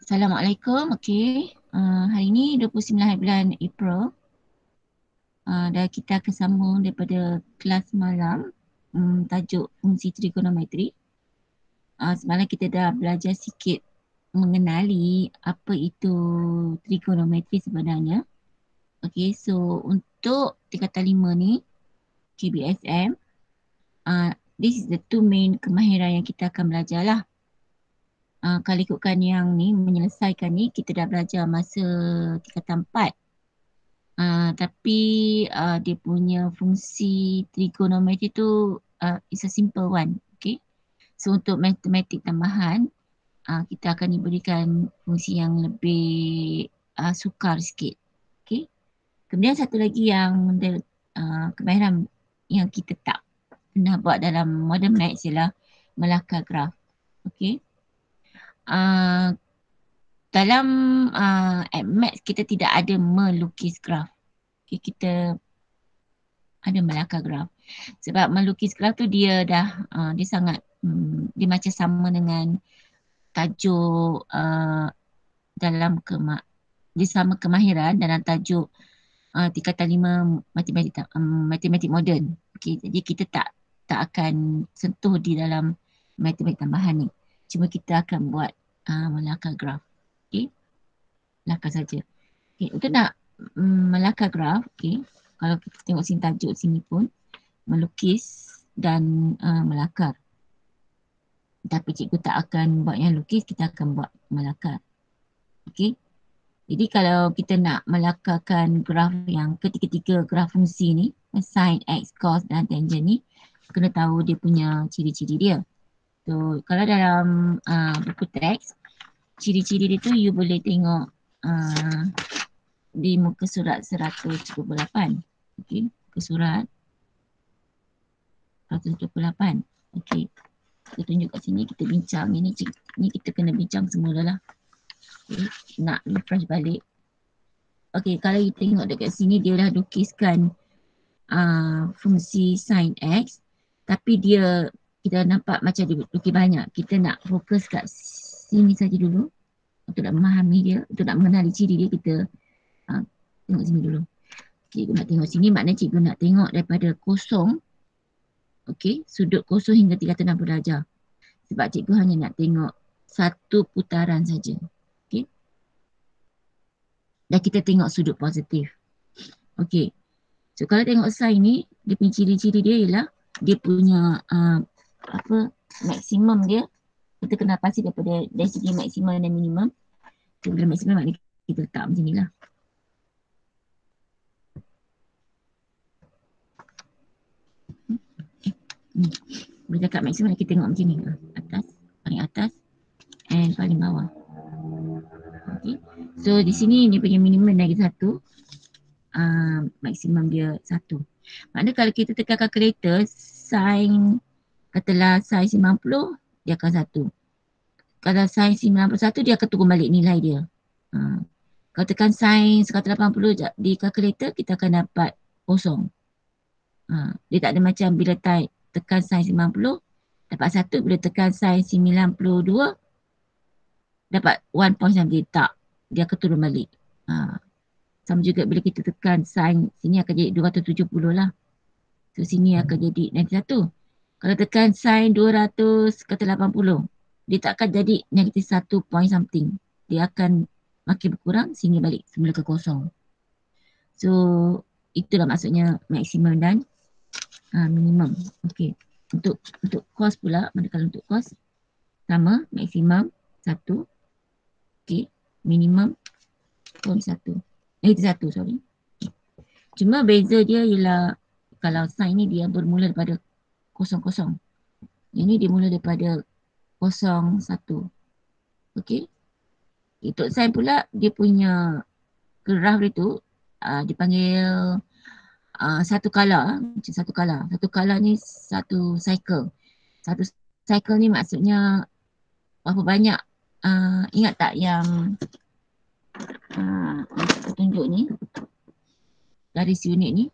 Assalamualaikum. Okey. Hari ni 29 bulan April. Dan kita akan sambung daripada kelas malam tajuk fungsi trigonometri. Semalam kita dah belajar sikit mengenali apa itu trigonometri sebenarnya. Okey, so untuk tingkatan 5 ni KBSM, this is the two main kemahiran yang kita akan belajar lah. Kalau ikutkan yang ni, menyelesaikan ni, kita dah belajar masa tingkatan 4. Tapi dia punya fungsi trigonometri tu is a simple one. Okay. So untuk matematik tambahan, kita akan diberikan fungsi yang lebih sukar sikit. Okay. Kemudian satu lagi yang kemahiran yang kita tak pernah buat dalam modern maths ialah melakar graf. Okay. Dalam maths kita tidak ada melukis graf. Okay, kita ada melakar graf. Sebab melukis graf tu dia dah dia sangat dia macam sama dengan tajuk dalam dia sama kemahiran dalam tajuk tingkatan 5 matematik moden. Okay, jadi kita tak akan sentuh di dalam matematik tambahan ni. Cuma kita akan buat melakar graf. Okay, lakar saja. Okay, untuk nak melakar graf, okay, kalau kita tengok sini tajuk sini pun melukis dan melakar. Tapi cikgu tak akan buat yang lukis, kita akan buat melakar. Okey. Jadi kalau kita nak melakarkan graf yang ketiga-tiga graf fungsi ni, sin, x, cos dan tangent ni, kena tahu dia punya ciri-ciri dia. So kalau dalam buku teks, ciri-ciri dia tu you boleh tengok di muka surat 178. Okey, muka surat 178. Okey. Kita tunjuk kat sini, kita bincang. Ini kita kena bincang semula lah. Okay. Nak refresh balik. Okey, kalau kita tengok dekat sini, dia dah lukiskan fungsi sin x. Tapi dia, kita nampak macam dia lukis banyak. Kita nak fokus kat sini saja dulu. Untuk nak memahami dia, untuk nak mengenali ciri dia, kita tengok sini dulu. Cikgu nak tengok sini, maknanya cikgu nak tengok daripada kosong. Okey, sudut kosong hingga 360 darjah. Sebab cikgu hanya nak tengok satu putaran saja. Okey. Dan kita tengok sudut positif. Okey. So kalau tengok sin ni, dia punya ciri-ciri dia ialah dia punya maksimum dia. Kita kena pasti daripada dari segi maksimum dan minimum. So, bila maksimum maknanya kita letak macam ni lah. Bila cakap maksimum kita tengok macam ni. Atas, paling atas and paling bawah. Okay. So di sini dia punya minimum lagi 1. Maksimum dia 1. Maknanya kalau kita tekan kalkulator, sin, katalah sin 90, dia akan 1. Kalau sin 91, dia akan turun balik nilai dia. Kalau tekan sin 180 di kalkulator, kita akan dapat kosong. Dia tak ada macam bila tekan sin 90, dapat 1. Bila tekan sin 92, dapat 1 point something. Tak, dia akan turun balik. Sama juga bila kita tekan sin, sini akan jadi 270 lah. So sini akan jadi 91. Kalau tekan sin 200 kata 80, dia tak akan jadi negatif 1 point something. Dia akan makin berkurang sehingga balik semula ke kosong. So itulah maksudnya maksimum dan minimum. Okey. Untuk cos pula, manakala untuk cos sama, maksimum 1. Okey, minimum pun 1. Itu 1, sorry. Cuma beza dia ialah kalau sin ni dia bermula daripada 0, 0. Yang ni dia mula daripada 0, 1. Okey. Untuk sin pula dia punya graf dia tu dipanggil satu kala. Macam satu kala. Satu kala ni satu cycle. Satu cycle ni maksudnya berapa banyak, ingat tak yang cikgu tunjuk ni, garis unit ni,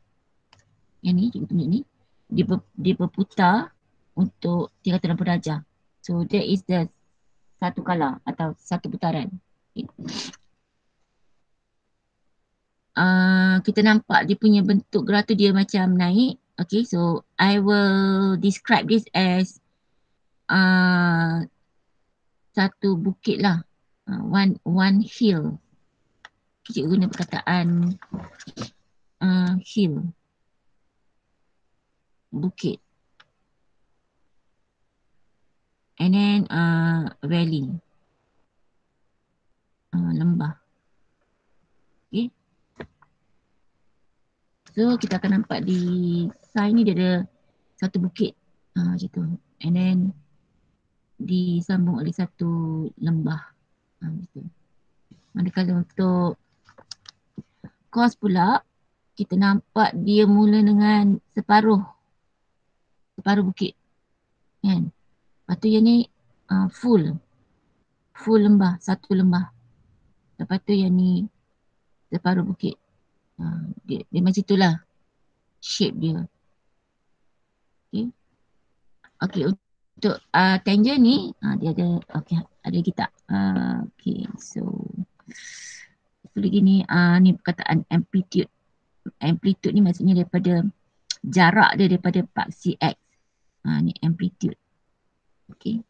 yang ni cikgu tunjuk ni, dia berputar untuk 360 darjah. So that is the satu kala atau satu putaran. Kita nampak dia punya bentuk gerak tu dia macam naik. Okay, so I will describe this as satu bukit lah. One hill. Cikgu guna perkataan hill. Bukit. And then valley. Lembah. Okay. So kita akan nampak di sign ni dia ada satu bukit. Macam tu. And then disambung oleh satu lembah. Macam tu. Manakala untuk course pula, kita nampak dia mula dengan separuh bukit. Kan? Lepas tu yang ni full lembah, satu lembah. Lepas tu yang ni separuh bukit. Dia macam itulah shape dia. Okay. Okay, untuk tangent ni dia ada, okay, ada kita. Okay, so lagi ni, ni perkataan amplitude. Amplitude ni maksudnya daripada jarak dia daripada paksi X. Ni amplitude. Okay.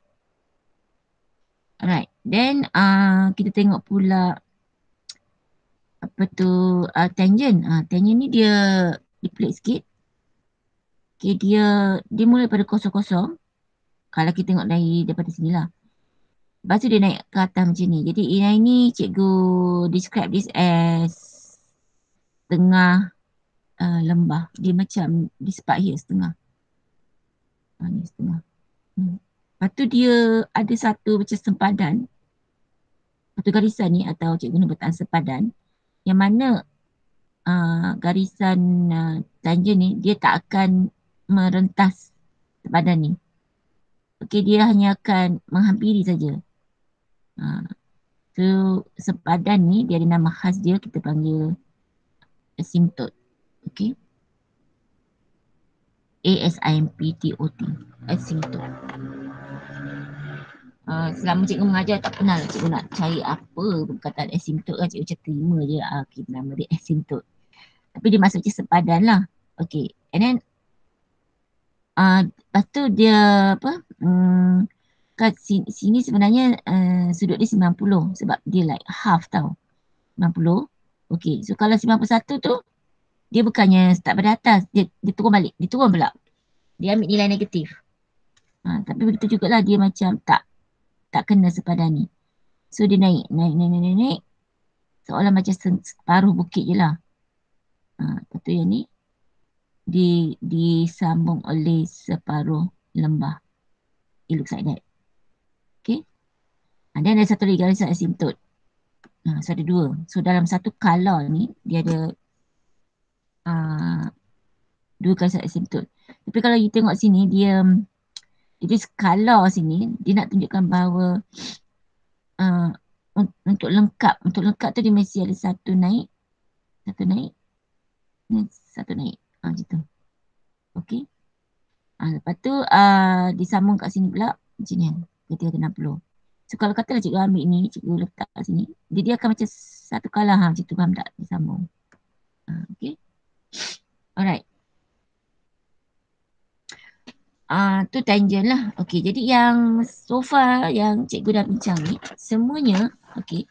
Alright, then kita tengok pula apa tu tangent. Tangent ni dia pelik sikit. Okay, dia mula daripada kosong-kosong. Kalau kita tengok daripada sini lah. Lepas tu dia naik ke atas macam ni. Jadi ini cikgu describe this as tengah lembah. Dia macam di spot here setengah. Ni setengah. Lepas tu dia ada satu macam sempadan. Satu garisan ni atau cikgu guna perkataan sempadan. Yang mana garisan tangent ni dia tak akan merentas sempadan ni. Okay, dia hanya akan menghampiri saja. So sempadan ni dia ada nama khas dia, kita panggil asymptote. Okay. ASIMPTOT. Asymptote. Selama cikgu mengajar tak pernah cikgu nak cari apa perkataan asymptote kan, cikgu macam terima je okay, nama dia asymptote. Tapi dia masuk macam sempadan lah. Okay. And then lepas tu dia apa? Kat sini sebenarnya sudut dia 90 sebab dia like half tau. 90. Okay. So kalau 91 tu dia bukannya start pada atas. Dia turun balik. Dia turun pula. Dia ambil nilai negatif. Tapi begitu jugalah dia macam tak kena sepadan ni. So dia naik. Seolah macam separuh bukit je lah. Lepas tu yang ni disambung oleh separuh lembah. It looks like that. Okay. Dan ada satu lagi garisan asymptote. So ada dua. So dalam satu color ni dia ada dua garisan asymptote. Tapi kalau you tengok sini dia color sini dia nak tunjukkan bahawa untuk lengkap tu dia mesti ada satu naik macam tu. Okay. Lepas tu disambung kat sini pula macam ni, ketika 60. So kalau katalah cikgu ambil ni, cikgu letak kat sini, dia akan macam satu kalah macam tu, faham tak? Disambung. Okay. Alright. Tu tangent lah. Okay, jadi yang so far yang cikgu dah bincang ni, semuanya, okay,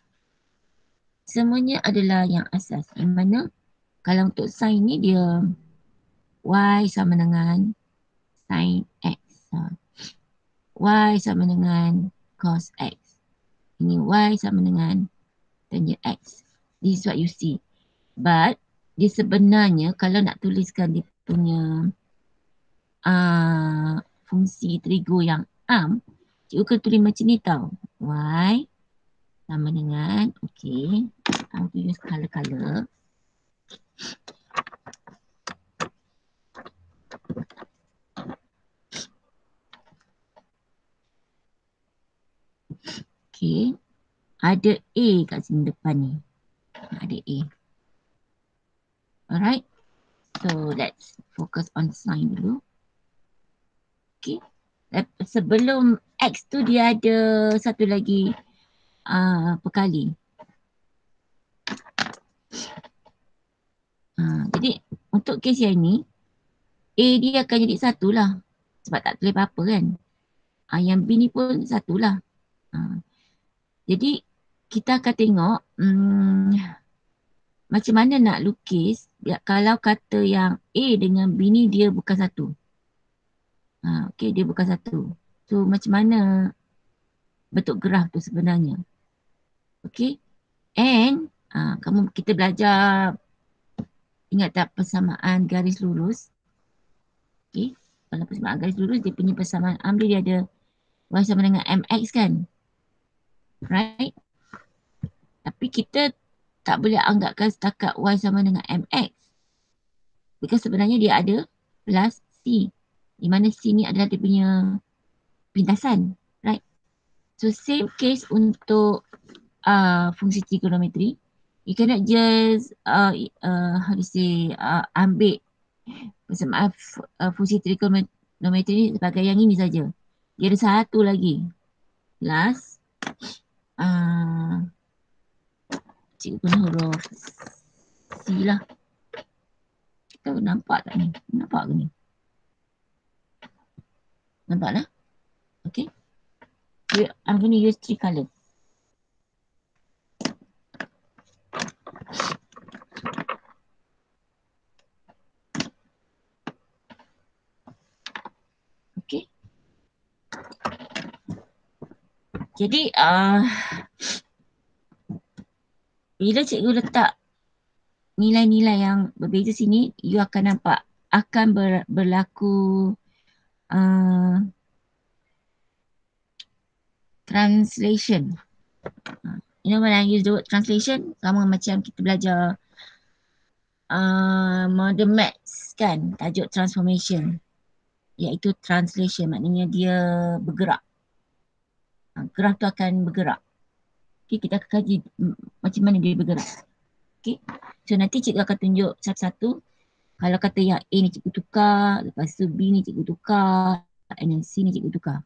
semuanya adalah yang asas. Yang mana kalau untuk sin ni dia y sama dengan sin x. Y sama dengan cos x. Ini y sama dengan tangent x. This is what you see. But dia sebenarnya kalau nak tuliskan dia punya fungsi trigo yang am, cikgu kena tulis macam ni tau. Y sama dengan, okay, I will use color. Okay, ada A kat sini depan ni. Ada A. Alright, so let's focus on sign dulu. Okay, sebelum X tu dia ada satu lagi perkali. Jadi untuk kes yang ni, A dia akan jadi 1 lah. Sebab tak tulis apa-apa kan. Yang B ni pun 1 lah. Jadi kita akan tengok macam mana nak lukis kalau kata yang A dengan B ni dia bukan 1. Okay, dia bukan 1. So macam mana bentuk graf tu sebenarnya. Okay. And kita belajar, ingat tak persamaan garis lurus? Okay. Kalau persamaan garis lurus, dia punya persamaan dia ada Y sama dengan MX kan? Right? Tapi kita tak boleh anggapkan setakat Y sama dengan MX. Because sebenarnya dia ada plus C. Di mana C ni adalah dia punya pintasan. Right? So same case untuk fungsi trigonometri. You cannot just how to say ambil persamaan fungsi trigonometri ni sebagai yang ini saja. Dia ada satu lagi. Plus cikgu guna huruf C lah. Kita nampak tak ni? Nampak ke ni? Nampak lah? Okay. I'm going to use 3 colours. Okay. Jadi bila cikgu letak nilai-nilai yang berbeza sini, you akan nampak akan berlaku translation. You know when I use the word translation, sama macam kita belajar modern maths kan, tajuk transformation, iaitu translation, maknanya dia bergerak. Graf tu akan bergerak. Okay, kita akan kaji macam mana dia bergerak. Okay, so nanti cikgu akan tunjuk satu-satu. Kalau kata yang A ni cikgu tukar, lepas tu B ni cikgu tukar, and then C ni cikgu tukar.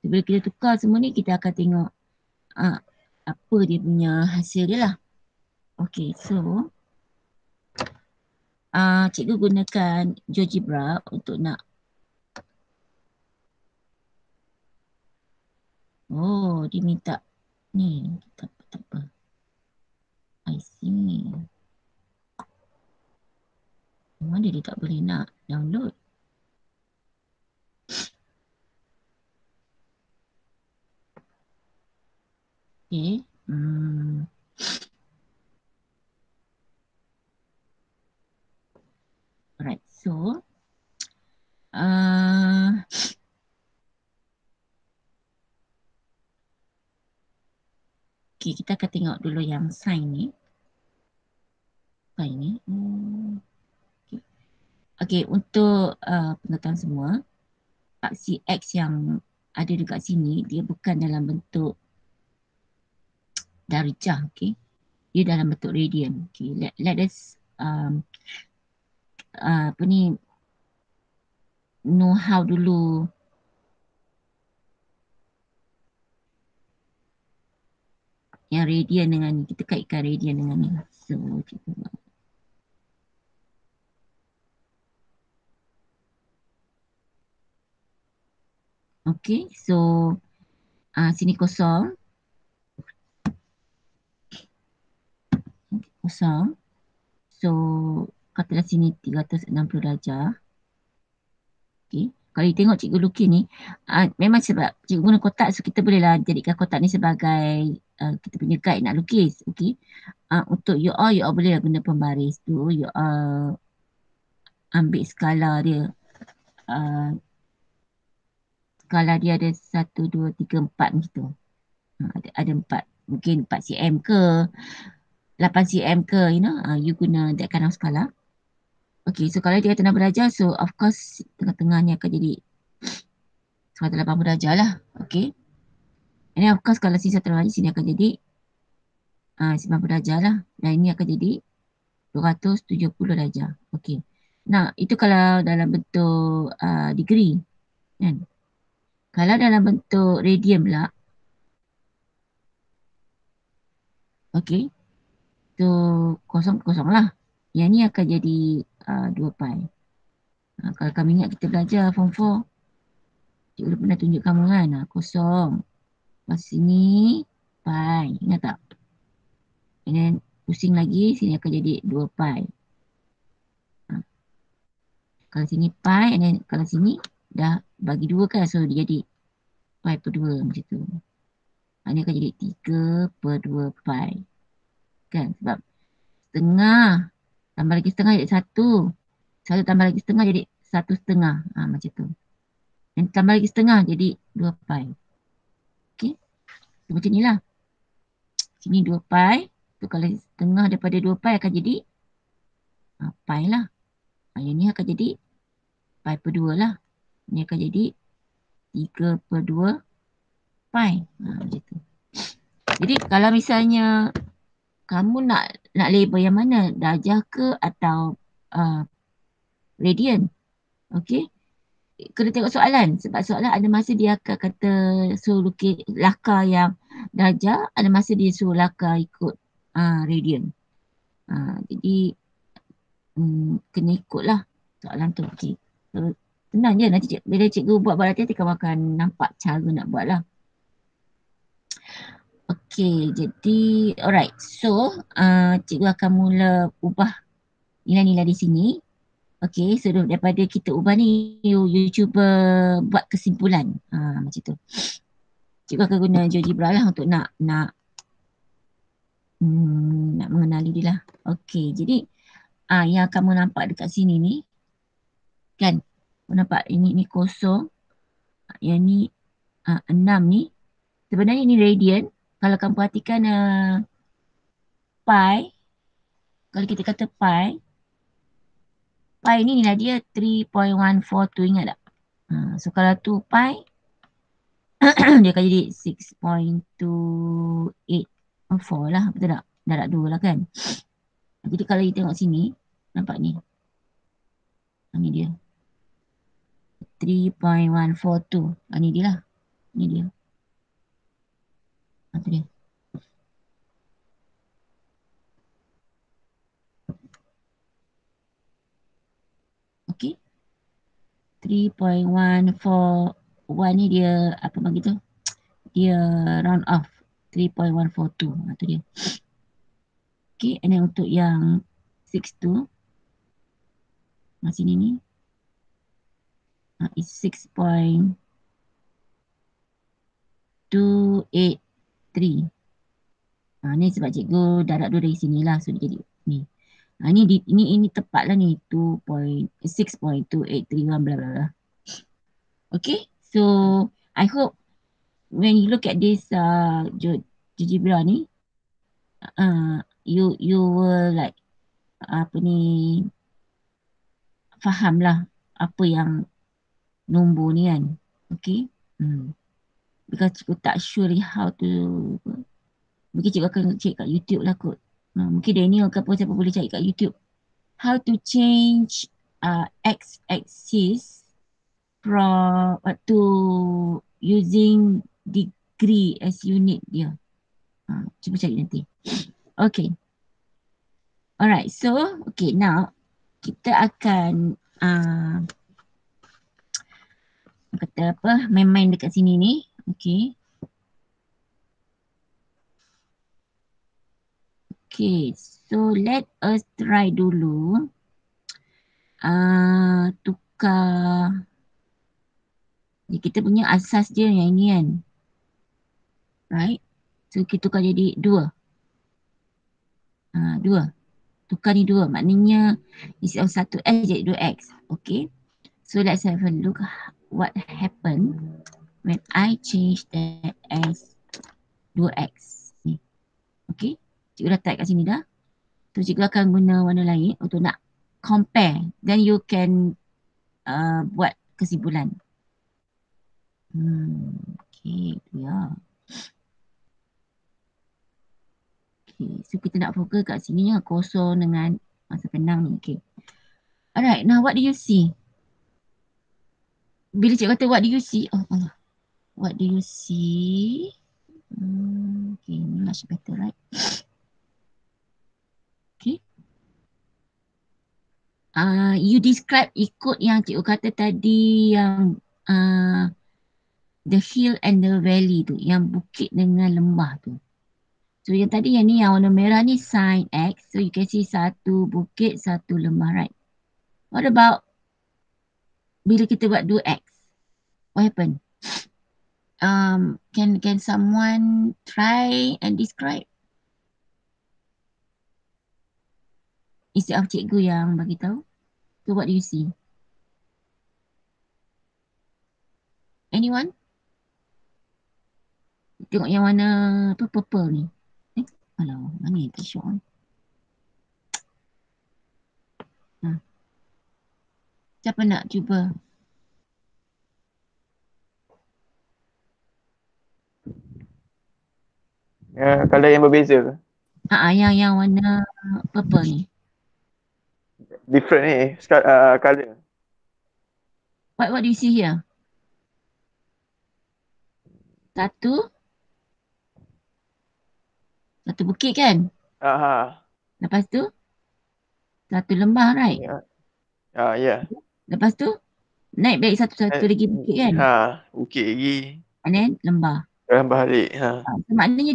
So, bila kita tukar semua ni, kita akan tengok apa dia punya hasil dia lah. Okay, so cikgu gunakan GeoGebra untuk nak dia minta ni, tak apa. I see. Mana dia tak boleh nak download? Okay. Alright, so okay, kita akan tengok dulu yang sign ni. Sign ni. Okay, untuk pengetahuan semua, aksi X yang ada dekat sini, dia bukan dalam bentuk darjah, okay. Dia dalam bentuk radian. Okay, let us apa ni, know how dulu yang radian dengan ni. Kita kaitkan radian dengan ni. So, cikgu okay, so sini kosong. Kosong. So, katalah sini 360 darjah. Okay. Kalau you tengok cikgu lukis ni, memang sebab cikgu guna kotak, so kita bolehlah jadikan kotak ni sebagai kita punya guide nak lukis. Okay. Untuk you all bolehlah guna pembaris tu. You all ambil skala dia. Skala dia ada 1, 2, 3, 4 gitu. Ada 4. Mungkin 4 cm ke 8 cm ke, you know, you guna that kind of skala. Okay, so kalau dia kata 60 darjah, so of course tengah-tengahnya akan jadi 180 darjah lah. Okay. And then of course kalau sini 180 darjah, sini akan jadi 90 darjah lah. Dan ini akan jadi 270 darjah. Okay. Nah, itu kalau dalam bentuk degree. Kan? Kalau dalam bentuk radian pula. Okay. So, kosong-kosong lah. Yang ni akan jadi 2 pi. Kalau kamu ingat kita belajar form 4, cikgu pernah tunjuk kamu kan, kosong. Lepas sini pi, ingat tak? And then pusing lagi, sini akan jadi 2 pi. Kalau sini pi, and then kalau sini dah bagi 2 kan, so dia jadi pi per 2 macam tu. Ini akan jadi 3 per 2 pi. Kan, sebab setengah tambah lagi setengah jadi 1. 1 tambah lagi setengah jadi 1/2. Macam tu. Dan tambah lagi setengah jadi 2 pi. Okey. So, macam ni lah. Sini 2 pi. So, kalau setengah daripada 2 pi akan jadi pi lah. Yang ni akan jadi pi per 2 lah. Ini akan jadi 3 per 2 pi. Macam tu. Jadi kalau misalnya kamu nak label yang mana? Darjah ke atau radian? Okey. Kena tengok soalan. Sebab soalan ada masa dia akan kata suruh lukis lakar yang darjah, ada masa dia suruh lakar ikut radian. Jadi kena ikutlah soalan tu. Okey. So, senang je nanti bila cikgu buat nanti kamu akan nampak cara nak buat lah. Okey, jadi alright. So, cikgu akan mula ubah nilai-nilai di sini. Okey, so daripada kita ubah ni, you cuba buat kesimpulan. Macam tu. Cikgu akan guna GeoGebra lah untuk nak mengenali dia lah. Okey, jadi yang kamu nampak dekat sini ni, kan? Kamu nampak ini kosong. Yang ni 6 ni. Sebenarnya ini radian. Kalau kamu perhatikan pi, kalau kita kata pi ni nilai dia 3.142, ingat tak? So kalau 2 pi dia akan jadi 6.284 lah, betul tak? Darab 2 lah kan? Jadi kalau kita tengok sini, nampak ni. Ni dia. 3.142. Ni dia lah. Ni dia. Tu dia. Okay. 3.141 ni dia apa bagi tu? Dia round off 3.142. Tu dia. Okay, and then untuk yang 6.2 sini ni is 6.283. Ni sebab cikgu darab 2 dari sini lah, so dia jadi ni. Ini tepat lah ni 6.283 bla bla bla. Okay, so I hope when you look at this GeoGebra ni, you will like apa ni, faham lah apa yang nombor ni kan. Okay. Because cikgu tak sure how to, mungkin cikgu akan cek kat YouTube lah kot. Mungkin Daniel ke apa siapa boleh cari kat YouTube. How to change x-axis from to using degree as unit dia. Cuba cari nanti. Okay. Alright, so okay, now kita akan kata apa, main-main dekat sini ni. Okay. Okay, so let us try dulu tukar kita punya asas dia yang ini kan. Right? So kita tukar jadi 2. 2. Tukar ni 2. Maknanya instead of 1x jadi 2x. Okay. So let's have a look what happened when I change that as 2x. Ni. Okay. Cikgu dah type kat sini dah. So cikgu akan guna warna lain untuk nak compare. Then you can buat kesimpulan. Okay. Tu ya. Okay. So kita nak fokus kat sini ya. Kosong dengan masa tenang ni. Okay. Alright. Now what do you see? Bila cikgu kata what do you see? Oh Allah. What do you see? Okay. Ni much better, right? Okay. You describe ikut yang cikgu kata tadi yang the hill and the valley tu, yang bukit dengan lembah tu. So yang tadi yang ni yang warna merah ni sign X. So you can see satu bukit, satu lembah, right? What about bila kita buat 2X? What happen? Can someone try and describe? Instead of cikgu yang bagi tahu. So what do you see? Anyone? Tengok yang warna apa purple ni. Alah, mana ni t-shirt ni? Siapa nak cuba? Colour yang berbeza. Yang warna purple ni. Different ni, colour. What do you see here? Satu bukit kan? Lepas tu satu lembah, right? Ya. Lepas tu naik balik satu lagi bukit kan? Bukit lagi. And then lembah. Lembah balik. So, maknanya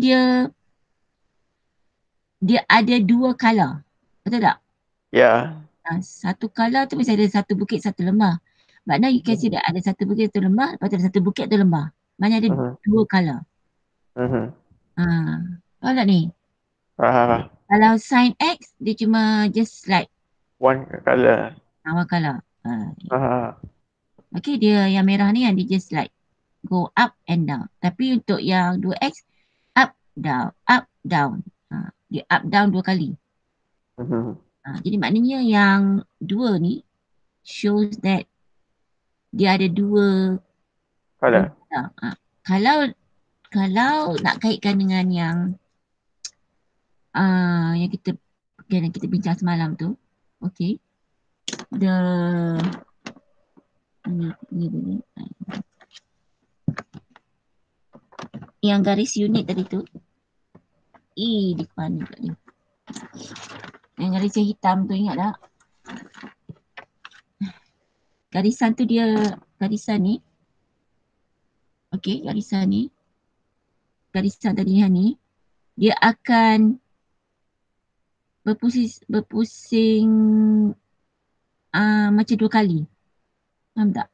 dia ada dua color. Betul tak? Ya. Satu color tu mesti ada satu bukit, satu lembah. But now you can see that ada satu bukit, satu lembah. Lepas tu ada satu bukit, satu lembah. Maknanya ada dua color. Faham tak ni? Kalau sign X, dia cuma just like one color. one color. Okay, dia yang merah ni yang dia just like go up and down. Tapi untuk yang 2X, up, down, up, down. Dia up, down dua kali. Jadi maknanya yang dua ni shows that dia ada dua color. Kalau nak kaitkan dengan yang kita bincang semalam tu, okay, yang garis unit tadi tu, di mana pula ni? Yang garis yang hitam tu, ingat tak? Garisan tu dia, garisan ni, okay, garisan tadi ni, dia akan berpusing macam dua kali. Faham tak?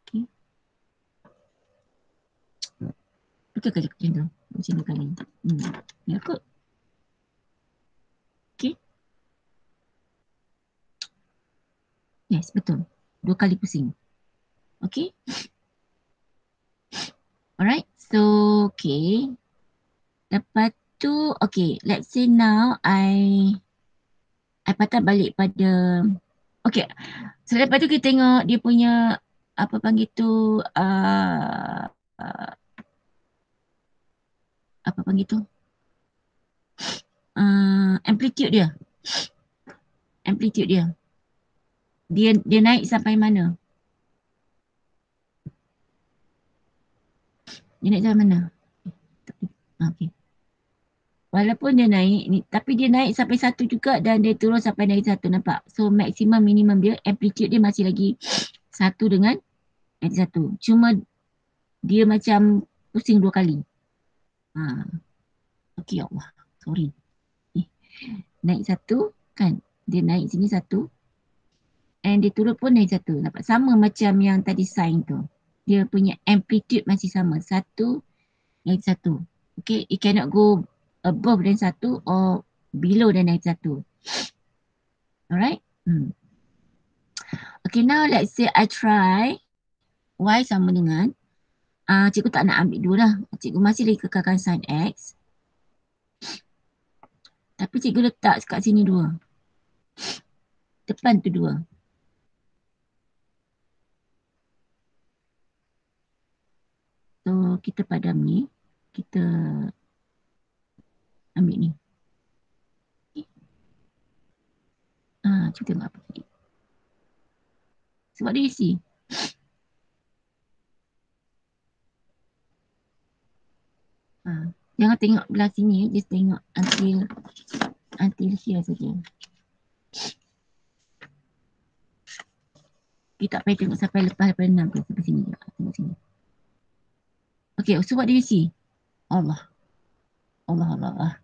Okay. Betul ke macam tu? Macam dua kali. Ya kot. Okay. Yes, betul. Dua kali pusing. Okay. Alright. So, okay. Lepas tu, okay. Let's say now I patah balik pada, okay. So, lepas tu kita tengok dia punya, apa panggil tu, apa panggil tu? Amplitude dia. Dia naik sampai mana? Dia naik sampai mana? Okay. Walaupun dia naik ni, tapi dia naik sampai satu juga dan dia turun sampai naik satu, nampak? So maksimum minimum dia, amplitude dia masih lagi satu dengan naik satu. Cuma dia macam pusing dua kali. Okay, ya Allah. Sorry. Naik satu kan? Dia naik sini satu. And dia turun pun naik satu. Nampak? Sama macam yang tadi sign tu. Dia punya amplitude masih sama. Satu, naik satu. Okay, it cannot go above than satu or below than naik satu. Alright? Okay, now let's say I try Y sama dengan, cikgu tak nak ambil dua lah. Cikgu masih lagi kekalkan sin X. Tapi cikgu letak kat sini dua. Depan tu dua. So, kita padam ni. Kita ambil ni. Cuba tengok apa tadi. So, what do you see? Jangan tengok belah sini. Just tengok until until here saja. Kita tak payah tengok sampai lepas daripada 6 ke, sampai sini. Tengok sini. Okay, so what do you see? Allah. Allah.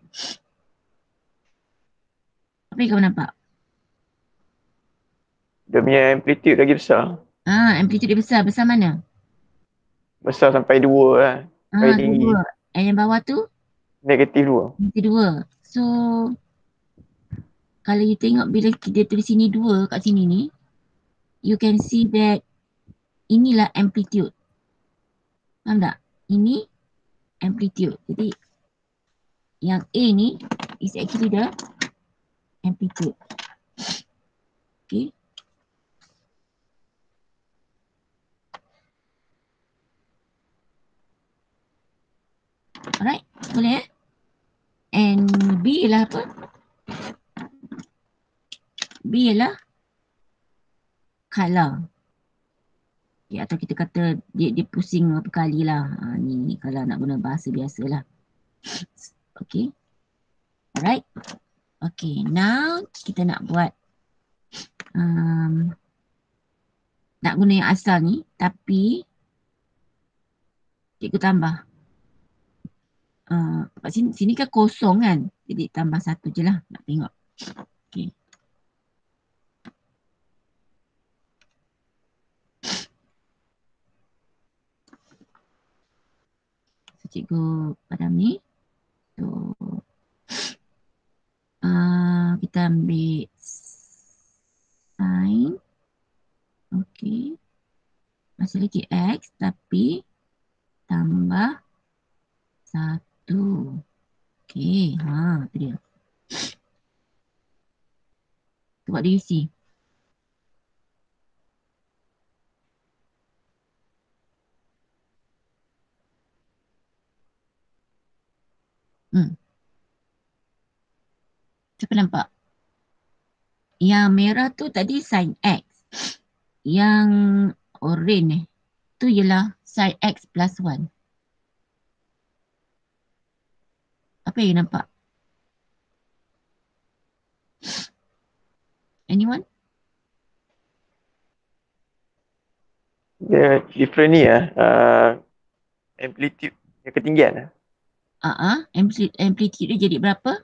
Apa yang kamu nampak? Dia punya amplitude lagi besar. Amplitude dia besar. Besar mana? Besar sampai 2 lah. Sampai tinggi. 2. Yang bawah tu? -2. -2. So, kalau you tengok bila dia tulis sini 2 kat sini ni, you can see that inilah amplitude. Faham tak? Ini amplitude. Jadi, yang A ni is actually the amplitude. Okay. Alright, boleh And B ialah apa? B ialah color. Ya, atau kita kata dia pusing berapa kali lah. Ni kalau nak guna bahasa biasa lah. Okay. Alright. Okay, now kita nak buat nak guna yang asal ni, tapi cikgu tambah. Sini kan kosong kan, jadi tambah 1 je lah, nak tengok. Okay. So, cikgu padam ni. So, kita ambil sin. Okay. Masih lagi X, tapi tambah 1. Okay, tu dia. So, what do you see? Siapa nampak? Yang merah tu tadi sin X. Yang orange tu ialah sin X plus 1. Apa yang nampak? Anyone? Dia different ni amplitude, ketinggian. Amplitude dia jadi berapa?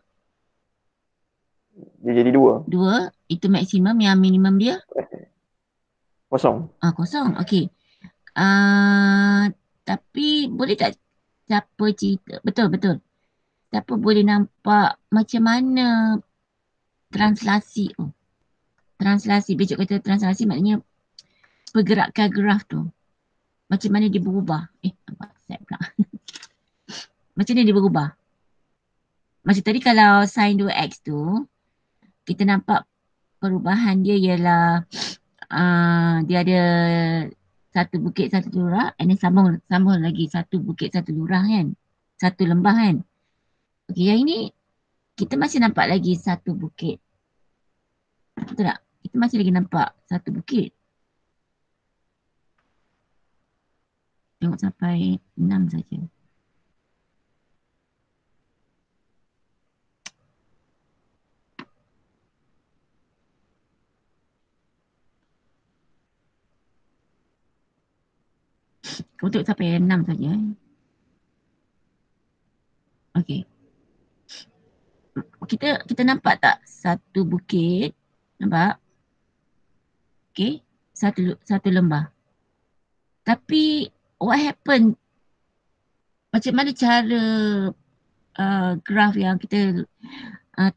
Dia jadi 2. 2, itu maksimum. Yang minimum dia? Kosong. Kosong, okey. Tapi boleh tak siapa cerita? Betul. Siapa boleh nampak macam mana translasi tu? Translasi, besok kata translasi maknanya pergerakan graf tu. Macam mana dia berubah? Nampak set pula. Macam mana dia berubah? Macam tadi kalau sin 2x tu, kita nampak perubahan dia ialah dia ada satu bukit satu lurah, and then sambung lagi satu bukit satu lurah kan, satu lembah kan. Okey, yang ini kita masih nampak lagi satu bukit, betul tak? Kita masih lagi nampak satu bukit. Tengok sampai 6 saja. Kau tengok sampai 6 saja. Okey. Kita nampak tak satu bukit? Nampak? Okey, satu lembah. Tapi what happened? Macam mana cara graf yang kita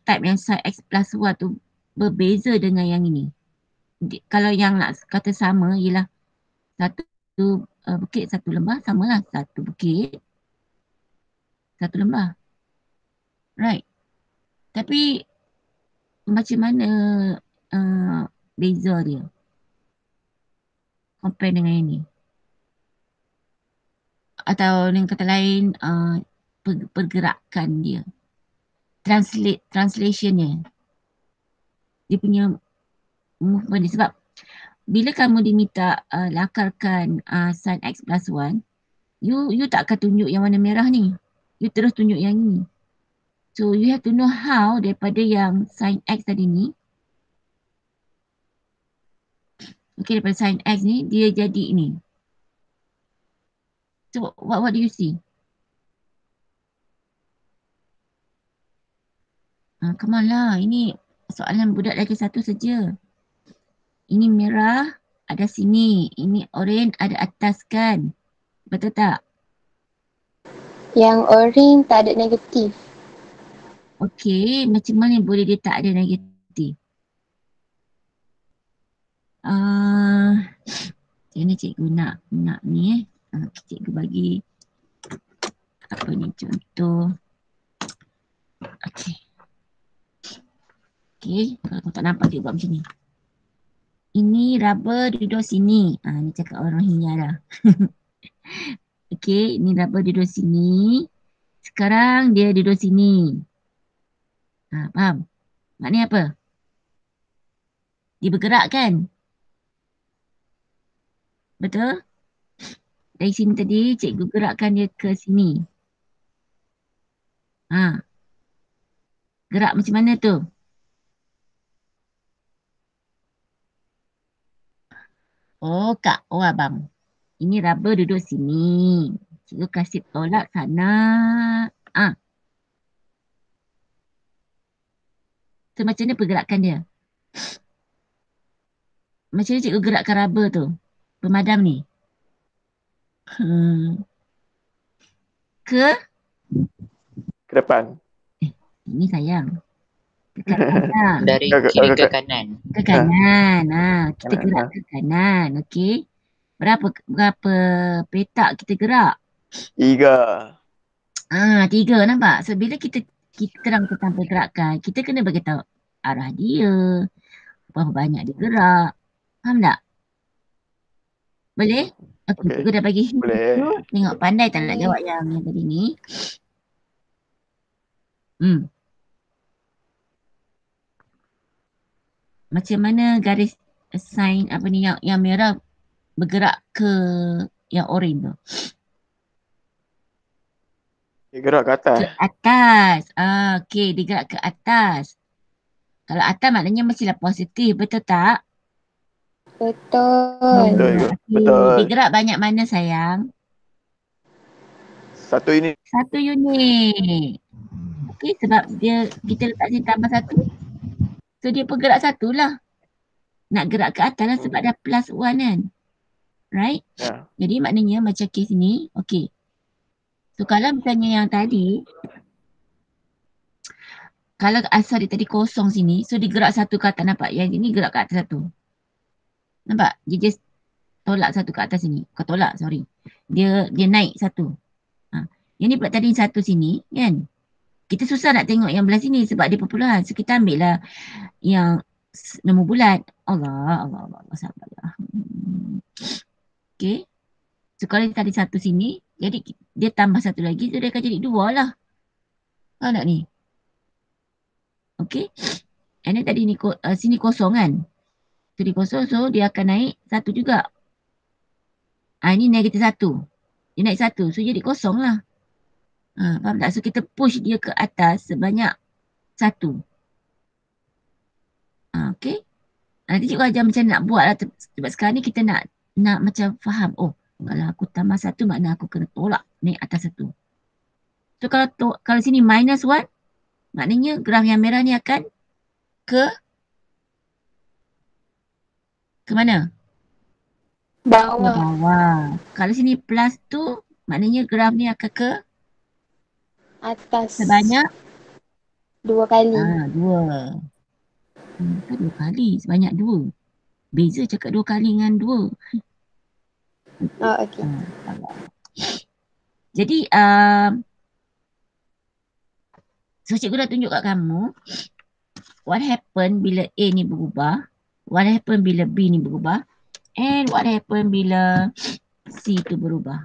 type yang sin x plus 1 tu berbeza dengan yang ini? Kalau yang nak kata sama ialah satu bukit satu lembah, samalah satu bukit satu lembah. Right. Tapi macam mana beza dia compare dengan ini? Atau dengan kata lain pergerakan dia, translationnya, dia punya movement dia. Sebab bila kamu diminta lakarkan sin x plus 1, you tak akan tunjuk yang warna merah ni, you terus tunjuk yang ni. So you have to know how daripada yang sin X tadi ni. Okay, daripada sin X ni dia jadi ni. So what do you see? Come on lah, ini soalan budak lagi satu saja. Ini merah ada sini, ini orange ada atas kan? Betul tak? Yang orange tak ada negatif. Okey, macam mana boleh dia tak ada negatif? Macam mana cikgu nak ni cikgu bagi apa ni contoh. Okey. Okey, kalau kau tak nampak cikgu buat macam ni. Ini rubber duduk sini. Ni cakap orang Rohingya dah. Okey, ini rubber duduk sini. Sekarang dia duduk sini. Faham? Maknanya apa? Dia bergerak kan? Betul? Dari sini tadi cikgu gerakkan dia ke sini. Gerak macam mana tu? Oh kak, oh abang. Ini rubber duduk sini. Cikgu kasih tolak sana. So macam mana pergerakan dia? Macam mana cikgu gerakkan rubber tu? Pemadam ni. Ke depan. Ini sayang. Ke kanan. Dari kiri ke kanan. Ke kanan. Kita gerak ke kanan. Okey. Berapa petak kita gerak? 3. 3 nampak? So bila kita terang tentang pergerakan, kita kena bagi tahu arah dia, berapa banyak dia gerak. Faham tak? Boleh? Okey, cikgu dah bagi hint. Boleh. Tengok pandai tak nak jawab yang tadi ni. Macam mana garis sign apa ni yang merah bergerak ke yang orange tu? Dia gerak ke atas. Ke atas. Okey, dia gerak ke atas. Kalau atas maknanya mestilah positif, betul tak? Betul. Betul. Dia gerak banyak mana sayang? 1 unit. 1 unit. Okey, sebab kita letak sini tambah 1. So dia bergerak 1 lah. Nak gerak ke atas lah sebab dah plus 1 kan. Right? Ya. Jadi maknanya macam kes ni, okey. So kalau misalnya yang tadi, kalau asal dia tadi kosong sini, so dia gerak 1 ke atas, nampak? Yang ini gerak ke atas 1. Nampak? Dia just tolak 1 ke atas sini. Kau tolak, sorry. Dia naik 1. Yang ni pula tadi 1 sini, kan? Kita susah nak tengok yang belah sini sebab dia perpuluhan. So kita ambil lah yang nombor bulat. Allah, sabarlah. Okay. So kalau dia tadi 1 sini, jadi dia tambah 1 lagi, so dia akan jadi 2 lah. Faham tak ni? Okay. And then tadi ni sini kosong kan? So dia kosong, so dia akan naik 1 juga. Ini negatif 1. Dia naik 1, so jadi kosong lah. Faham tak? So kita push dia ke atas sebanyak 1. Okay. Nanti cikgu ajar macam nak buat lah. Sebab sekarang ni kita nak macam faham. Oh, kalau aku tambah 1 makna aku kena tolak naik atas 1. So kalau sini minus 1, maknanya graf yang merah ni akan ke mana? Bawah. Bawah. Kalau sini plus 2, maknanya graf ni akan ke Atas. sebanyak 2 kali. 2. Kan 2 kali, sebanyak 2. Beza cakap 2 kali dengan 2. Okey. Jadi so cikgu dah tunjuk kat kamu what happen bila A ni berubah, what happen bila B ni berubah, and what happen bila C tu berubah.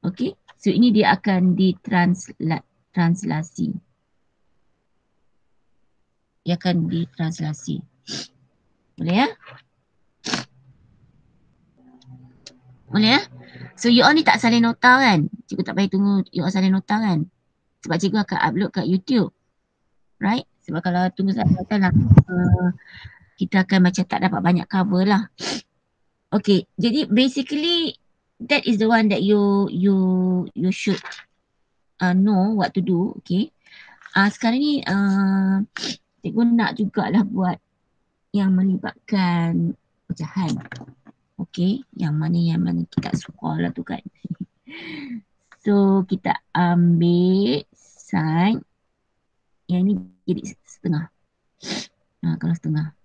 Okay, so ini dia akan ditranslasi. Dia akan ditranslasi. Boleh ya? Boleh ya? So you all ni tak saling nota kan? Cikgu tak payah tunggu you all saling nota kan? Sebab cikgu akan upload kat YouTube. Right? Sebab kalau tunggu sampai datang kita akan macam tak dapat banyak cover lah. Okay, jadi basically that is the one that you should know what to do. Okay. Sekarang ni cikgu nak jugalah buat yang melibatkan pecahan. Okay, yang mana kita sekolah tu kan. So kita ambil side yang ni jadi setengah. Kalau setengah.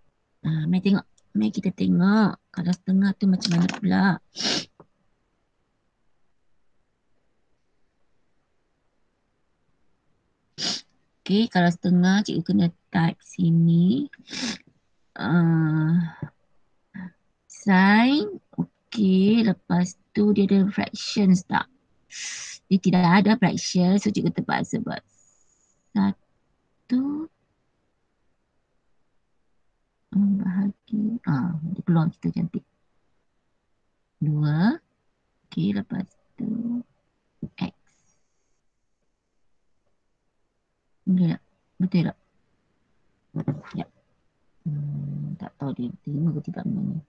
Mari kita tengok kalau setengah tu macam mana pula. Okay, kalau setengah cikgu kena type sini. Sin. Okay, lepas tu dia ada fractions tak? Dia tidak ada fraction, so cikgu terpaksa buat 1 bahagi. Dia keluar kita cantik. 2. Okay, lepas tu X. Betul tak? Betul tak? Ya. Tak tahu dia terima ke tidak benda ni.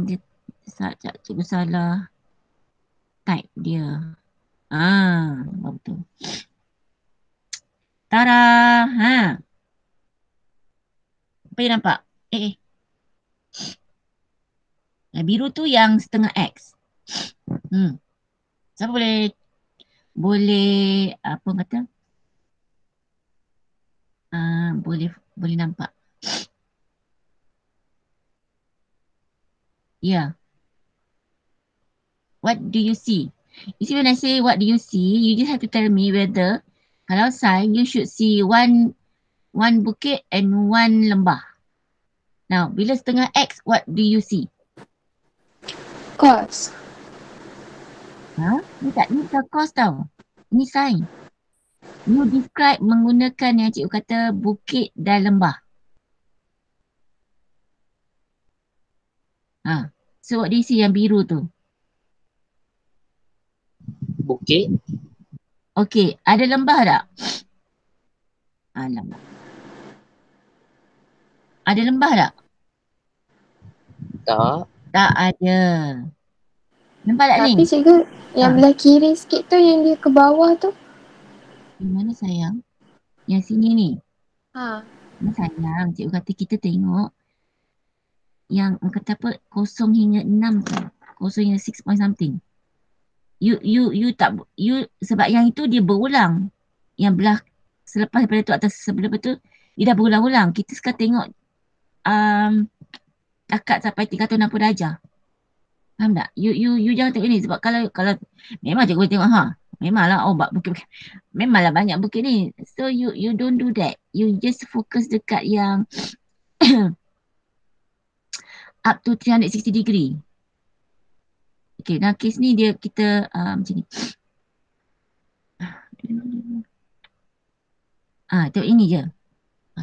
Dia sekejap cikgu salah type dia. Betul. Tara! Apa yang nampak? Biru tu yang setengah X. Siapa boleh apa kata? Boleh nampak. Yeah. What do you see? You see when I say what do you see, you just have to tell me whether kalau sign you should see one bukit and one lembah. Now, bila setengah X, what do you see? Cos. Ni tak cos tau. Ni sign. You describe menggunakan yang cikgu kata bukit dan lembah. So what do you see yang biru tu? Bukit. Okay, ada lembah tak? Alamak. Ada lembah tak? Tak. Tak ada. Nampak tak ni? Tapi cikgu, yang belah kiri sikit tu yang dia ke bawah tu. Di mana sayang? Yang sini ni. Ni sayang, cikgu kata kita tengok yang kata apa 0 hingga 6 tu. 0 hingga 6 point something. You sebab yang itu dia berulang. Yang belah selepas daripada tu atas sebelah tu dia dah berulang-ulang. Kita sekarang tengok takat sampai 360 darjah. Faham tak? You jangan tengok ni sebab kalau memang cikgu boleh tengok memanglah bukit. Memanglah banyak bukit ni. So you don't do that. You just focus dekat yang up to 360 degree. Okay, nah kes ni kita macam ni. Tengok ini je.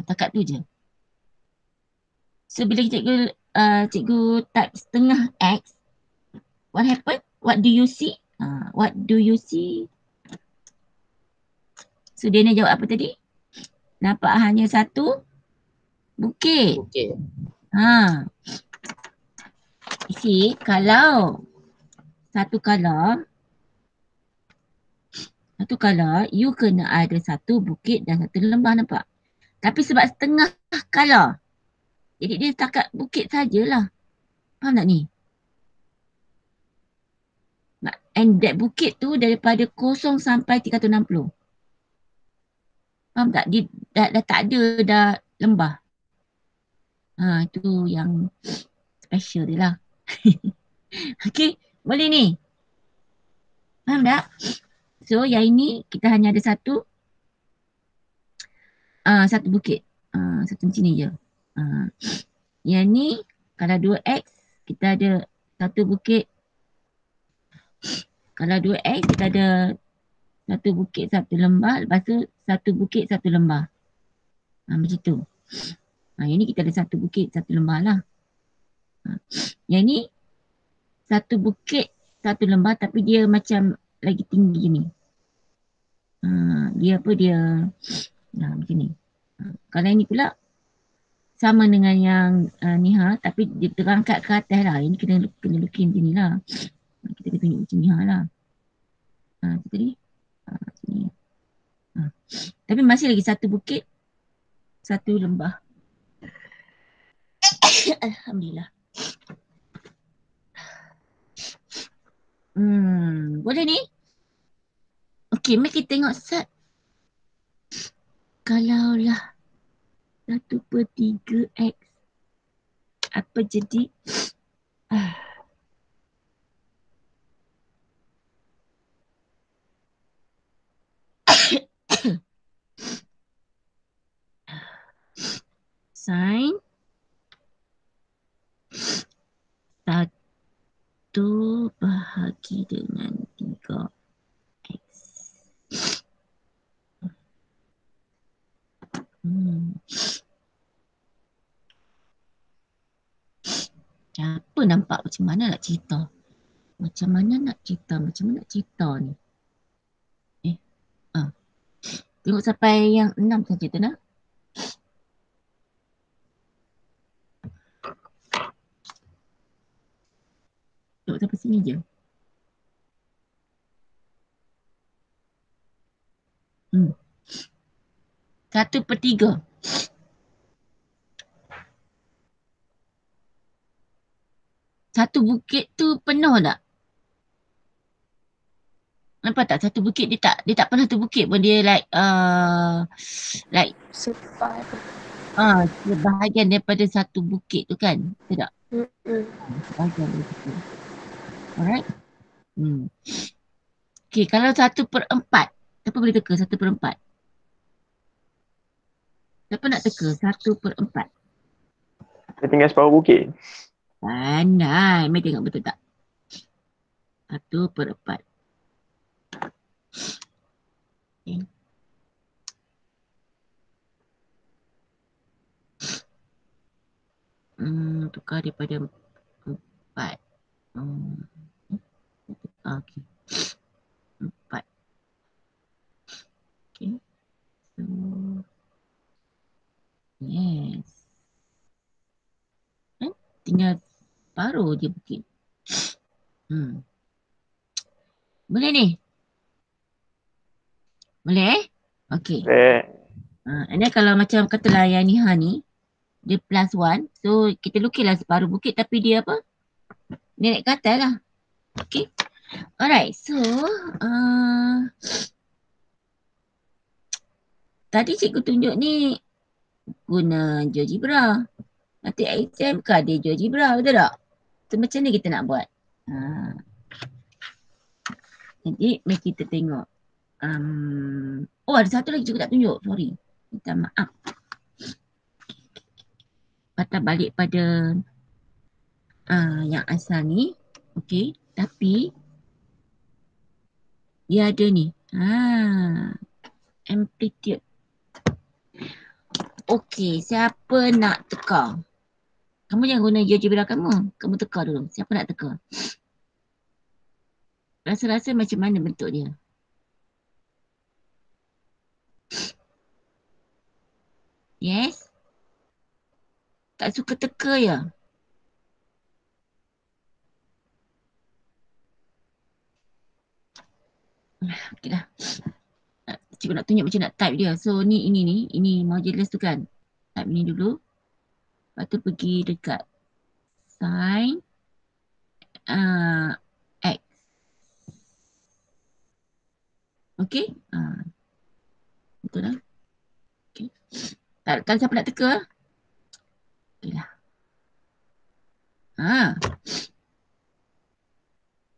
Takat tu je. So bila cikgu type setengah X, what happen? What do you see? What do you see? So dia nak jawab apa tadi? Nampak hanya satu bukit. Bukit. See, kalau satu color you kena ada satu bukit dan satu lembah, nampak? Tapi sebab setengah color, jadi dia takat bukit sajalah. Faham tak ni? And that bukit tu daripada 0 sampai 360. Faham tak? Dia dah tak ada dah lembah. Itu yang special dia lah. Okay, boleh ni. Faham tak? So yang ini kita hanya ada satu bukit. Satu macam ni je. Yang ni kalau 2X kita ada satu bukit. Kalau 2X kita ada satu bukit satu lembah. Lepas tu satu bukit satu lembah. Macam tu. Yang ni kita ada satu bukit satu lembah lah. Yang ni satu bukit, satu lembah tapi dia macam lagi tinggi ni. Dia apa dia macam ni. Kalau yang ni pula sama dengan yang Niha tapi dia terangkat ke atas lah. Ini kena lukis macam ni lah. Kita kena tunjuk macam Niha lah. Kita ni. Macam ni. Tapi masih lagi satu bukit, satu lembah. Alhamdulillah. Boleh ni? Okey, mari kita tengok set. Kalaulah 1/3 X apa jadi? Sin 1 bahagi dengan 3 X. Apa nampak macam mana nak cerita? Macam mana nak cerita ni? Tengok sampai yang 6 saja tu nak. Tengok sampai sini je. 1/3. Satu bukit tu penuh tak? Nampak tak? Satu bukit dia tak penuh tu bukit pun dia like sebahagian daripada satu bukit tu kan? Betul tak? Sebahagian daripada tu. Alright? Okay, kalau 1/4, siapa boleh teka 1/4? Siapa nak teka 1/4? Dia tinggal separuh bukit. Pandai. Mari tengok betul tak? 1/4. Okay. Tukar daripada 4. Okay. 4. Okay. So, yes. Tinggal paruh je bukit. Boleh ni? Boleh? Okay. And then kalau macam katalah yang Niha ni, dia +1. So kita lukislah separuh bukit tapi dia apa? Dia naik ke atas lah. Okay. Alright. So tadi cikgu tunjuk ni guna GeoGebra. Nanti exam ke ada GeoGebra, betul tak? So macam ni kita nak buat. Jadi mari kita tengok. Ada satu lagi cikgu tak tunjuk. Sorry. Minta maaf. Patah balik pada yang asal ni. Okay. Tapi dia ada ni. Amplitude. Okay. Siapa nak teka? Kamu jangan guna GeoGebra kamu. Kamu teka dulu. Siapa nak teka? Rasa-rasa macam mana bentuk dia? Yes? Tak suka teka ya? Okay dah. Cikgu nak tunjuk macam nak type dia. So ni ini modulus tu kan. Type ni dulu. Lepas tu pergi dekat sin X. Okay. Betul lah. Okay. Tak siapa nak teka. Okay lah.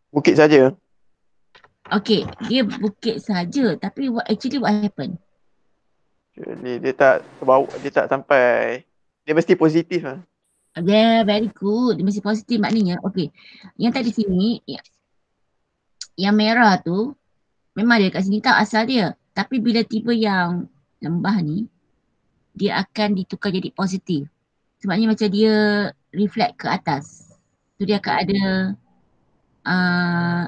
Bukit saja. Okay, dia bukit saja tapi what happened? Jadi dia tak sampai, dia mesti positif lah. Yeah, very good. Dia mesti positif maknanya. Okay. Yang tadi sini, yang merah tu, memang dia kat sini tahu asal dia. Tapi bila tiba yang lembah ni, dia akan ditukar jadi positif. Sebabnya macam dia reflect ke atas. So dia akan ada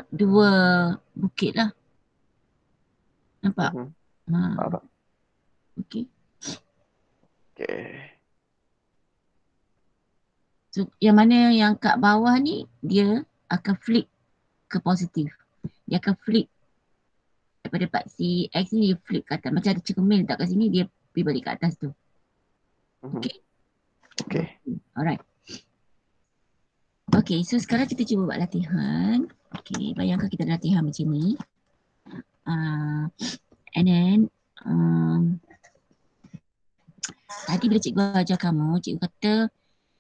dua bukit lah. Nampak? Faham. Okay. Okay. So yang mana yang kat bawah ni dia akan flip ke positif. Dia akan flip daripada part si X ni, dia flip ke atas. Macam ada cermin letak kat sini, dia pergi balik ke atas tu. Okay? Okay. Alright. Okay, so sekarang kita cuba buat latihan. Okay, bayangkan kita ada latihan macam ni. And then tadi bila cikgu ajar kamu, cikgu kata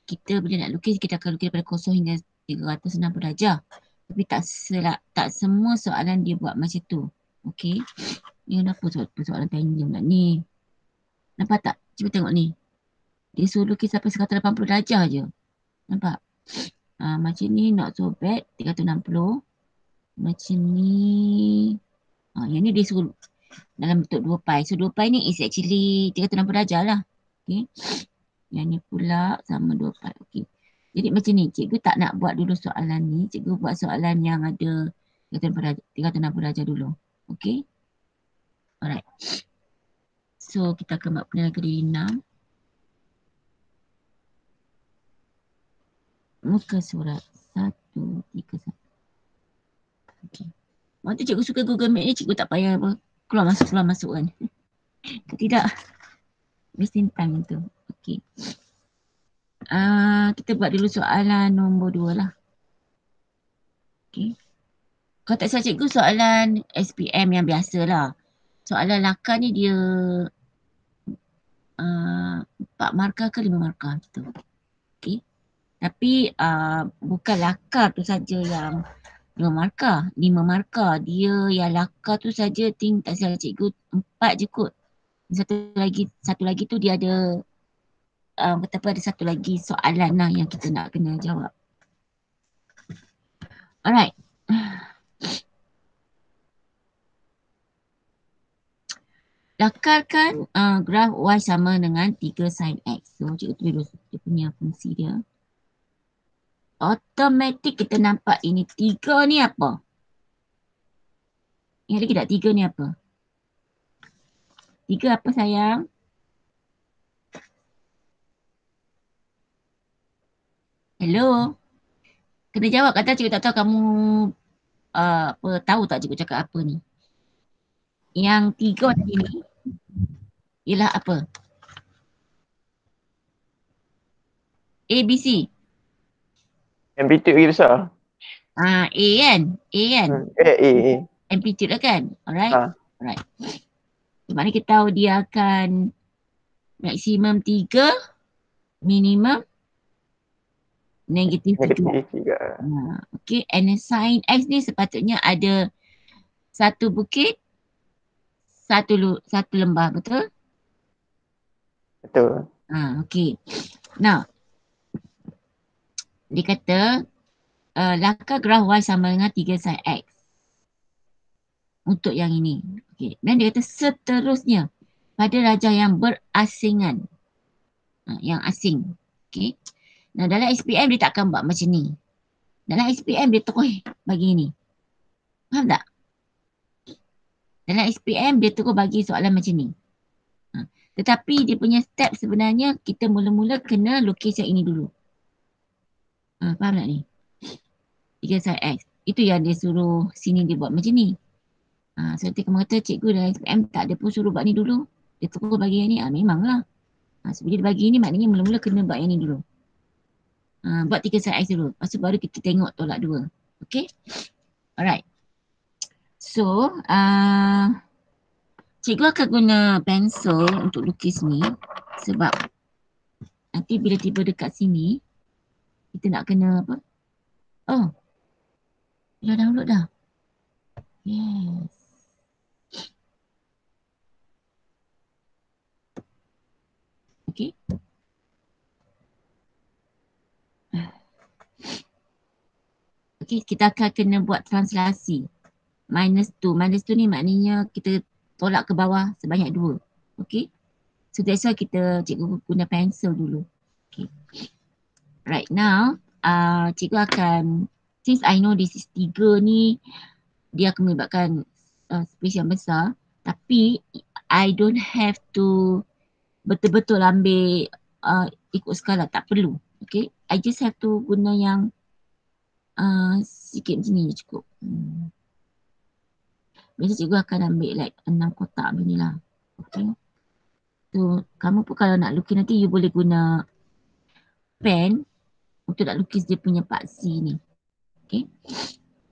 kita bila nak lukis, kita akan lukis daripada 0 hingga 360 darjah. Tapi tak semua soalan dia buat macam tu. Okay. Ni kenapa soalan panjang pula ni? Nampak tak? Cuba tengok ni. Dia suruh lukis sampai 180 darjah je. Nampak? Macam ni not so bad, 360. Macam ni. Yang ni dia suruh dalam bentuk 2 pi. So 2 pi ni is actually 360 darjah lah. Okay. Yang ni pula sama 2 pi. Okay. Jadi macam ni, cikgu tak nak buat dulu soalan ni. Cikgu buat soalan yang ada 360 darjah dulu. Okay. Alright. So kita akan buat penilaian kediri 6. Muka surat 131. Okay. Waktu cikgu suka Google Meet ni, cikgu tak payah apa, keluar masuk kan. Tidak. Wasting time tu. Okay. Kita buat dulu soalan nombor 2 lah. Okay. Kalau tak salah cikgu soalan SPM yang biasa lah. Soalan lakar ni dia 4 markah ke 5 markah gitu. Okay. Tapi bukan lakar tu saja yang 5 markah. 5 markah. Dia yang lakar tu saja tak salah cikgu 4 je kot. Satu lagi tu dia ada kata apa, ada satu lagi soalan lah yang kita nak kena jawab. Alright. Lakarkan graf Y sama dengan 3 sin X. So cikgu tulis dia punya fungsi dia. Automatik kita nampak ini 3 ni apa? Ingat lagi tak 3 ni apa? 3 apa sayang? Hello? Kena jawab, kata cikgu tak tahu kamu tahu tak cikgu cakap apa ni? Yang 3 tadi ni ialah apa? A, B, C. Amplitude lagi besar. A kan? A kan? A. Amplitude lah kan? Alright? Alright. Di mana kita tahu dia akan maksimum 3, minimum negatif 7. Okay, and then sin X ni sepatutnya ada satu bukit, satu lembah, betul? Betul. Okay. Now, dia kata lakar graf Y sama dengan 3 sin X. Untuk yang ini. Okay. Dan dia kata seterusnya pada rajah yang berasingan. Yang asing. Okay. Nah, dalam SPM dia takkan buat macam ni. Dalam SPM dia terus bagi ni. Faham tak? Dalam SPM dia terus bagi soalan macam ni. Tetapi dia punya step sebenarnya kita mula-mula kena lukis yang ini dulu. Faham tak ni? 3 sin X. Itu yang dia suruh sini dia buat macam ni. Seperti kamu kata cikgu dalam SPM tak ada pun suruh buat ni dulu. Dia terus bagi yang ni. Memanglah. Sebab dia bagi ni maknanya mula-mula kena buat yang ni dulu. Buat 3 sin X dulu. Lepas tu baru kita tengok tolak 2. Okay? Alright. So, cikgu akan guna pensel untuk lukis ni. Sebab nanti bila tiba dekat sini, kita nak kena apa? Oh. Dah download dah. Yes. Okay. Okay, kita akan kena buat translasi. -2. -2 ni maknanya kita tolak ke bawah sebanyak 2. Okay. So that's why cikgu guna pensel dulu. Okay. right now, cikgu akan, since I know this is 3 ni, dia akan melibatkan space yang besar, tapi I don't have to betul-betul ambil ikut skala, tak perlu. Okay, I just have to guna yang sikit macam ni je cukup. Biasa cikgu akan ambil like 6 kotak macam ni lah. Okay, so kamu pun kalau nak lukis nanti you boleh guna pen untuk nak lukis dia punya part C ni. Okay,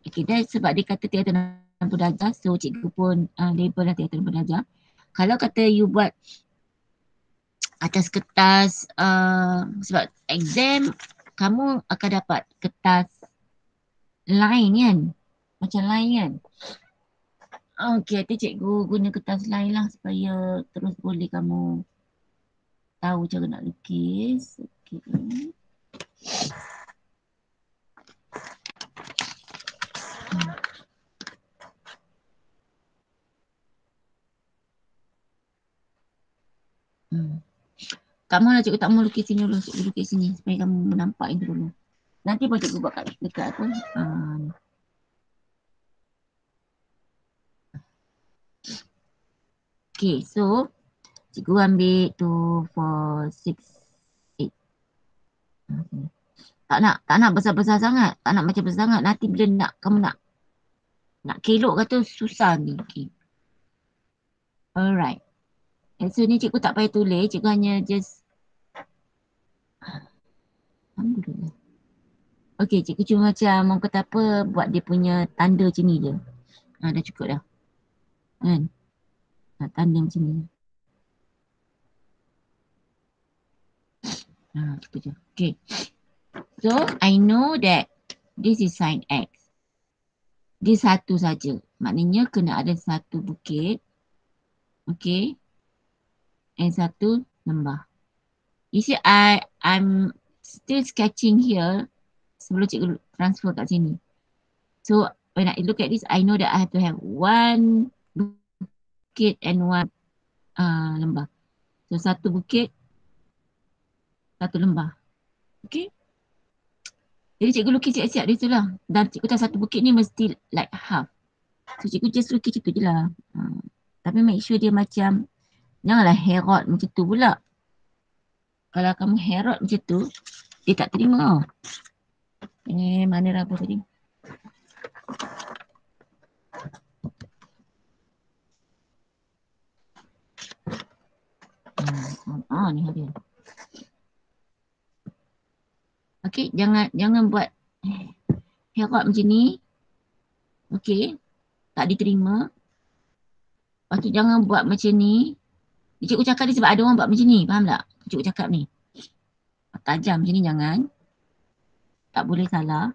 okay, dan sebab dia kata 360 darjah, so cikgu pun label lah 360 darjah. Kalau kata you buat atas kertas, sebab exam kamu akan dapat kertas line kan, macam line kan. Okay, nanti cikgu guna kertas line lah supaya terus boleh kamu tahu cara nak lukis. Okay. Tak maulah cikgu tak mau lukis sini dulu, cikgu lukis sini supaya kamu nampak itu dulu. Nanti pun cikgu buat kat dekat apa. Okay, so cikgu ambil 2, 4, 6, 8. Tak nak besar-besar sangat, tak nak macam besar sangat. Nanti bila kamu nak kelok kata susah ni. Okay. Alright. So ni cikgu tak payah tulis, cikgu hanya just Alhamdulillah. Okay, cikgu cuma macam orang kata apa, buat dia punya tanda macam ni je. Dah cukup dah. Kan? Tanda macam ni. Cukup je. Okay. So, I know that this is sin X. Dia satu saja. Maknanya kena ada satu bukit. Okay. And satu lembah. You see, I'm still sketching here sebelum cikgu transfer kat sini. So, when I look at this, I know that I have to have one bukit and one lembah. So, satu bukit, satu lembah. Okay. Jadi cikgu lukis siap-siap dia tu lah. Dan cikgu tahu satu bukit ni mesti like half. So, cikgu just lukis macam tu je lah. Tapi make sure dia macam, janganlah herod macam tu pula. Kalau kamu herod macam tu, dia tak terima. Mana raba tadi? Ni dia. Okay, jangan buat herod macam ni. Okay, tak diterima. Lepas tu jangan buat macam ni. Cikgu cakap ni sebab ada orang buat macam ni, faham tak? Cikgu cakap ni. Tajam macam ni jangan. Tak boleh salah.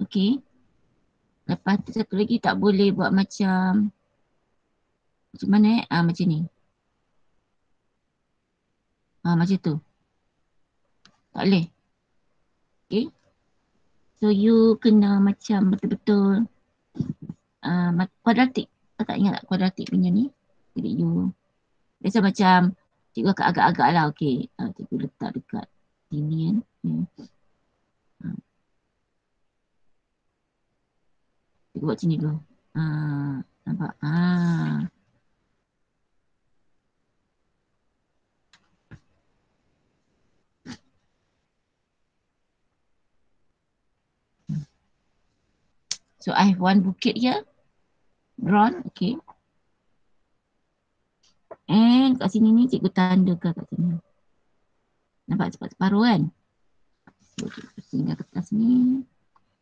Okay. Lepas tu satu lagi tak boleh buat macam mana macam ni. Macam tu. Tak boleh. Okay. So you kena macam betul-betul kuadratik. Kau tak ingat tak kuadratik punya ni? Jadi you biasa macam cikgu agak-agak lah. Okay. Cikgu letak dekat sini kan. Cikgu buat sini dulu. Nampak? So I have one bukit here. Drawn. Okay. And kat sini ni cikgu tandakan kat sini. Nampak separuh kan? So cikgu pusingkan kertas ni.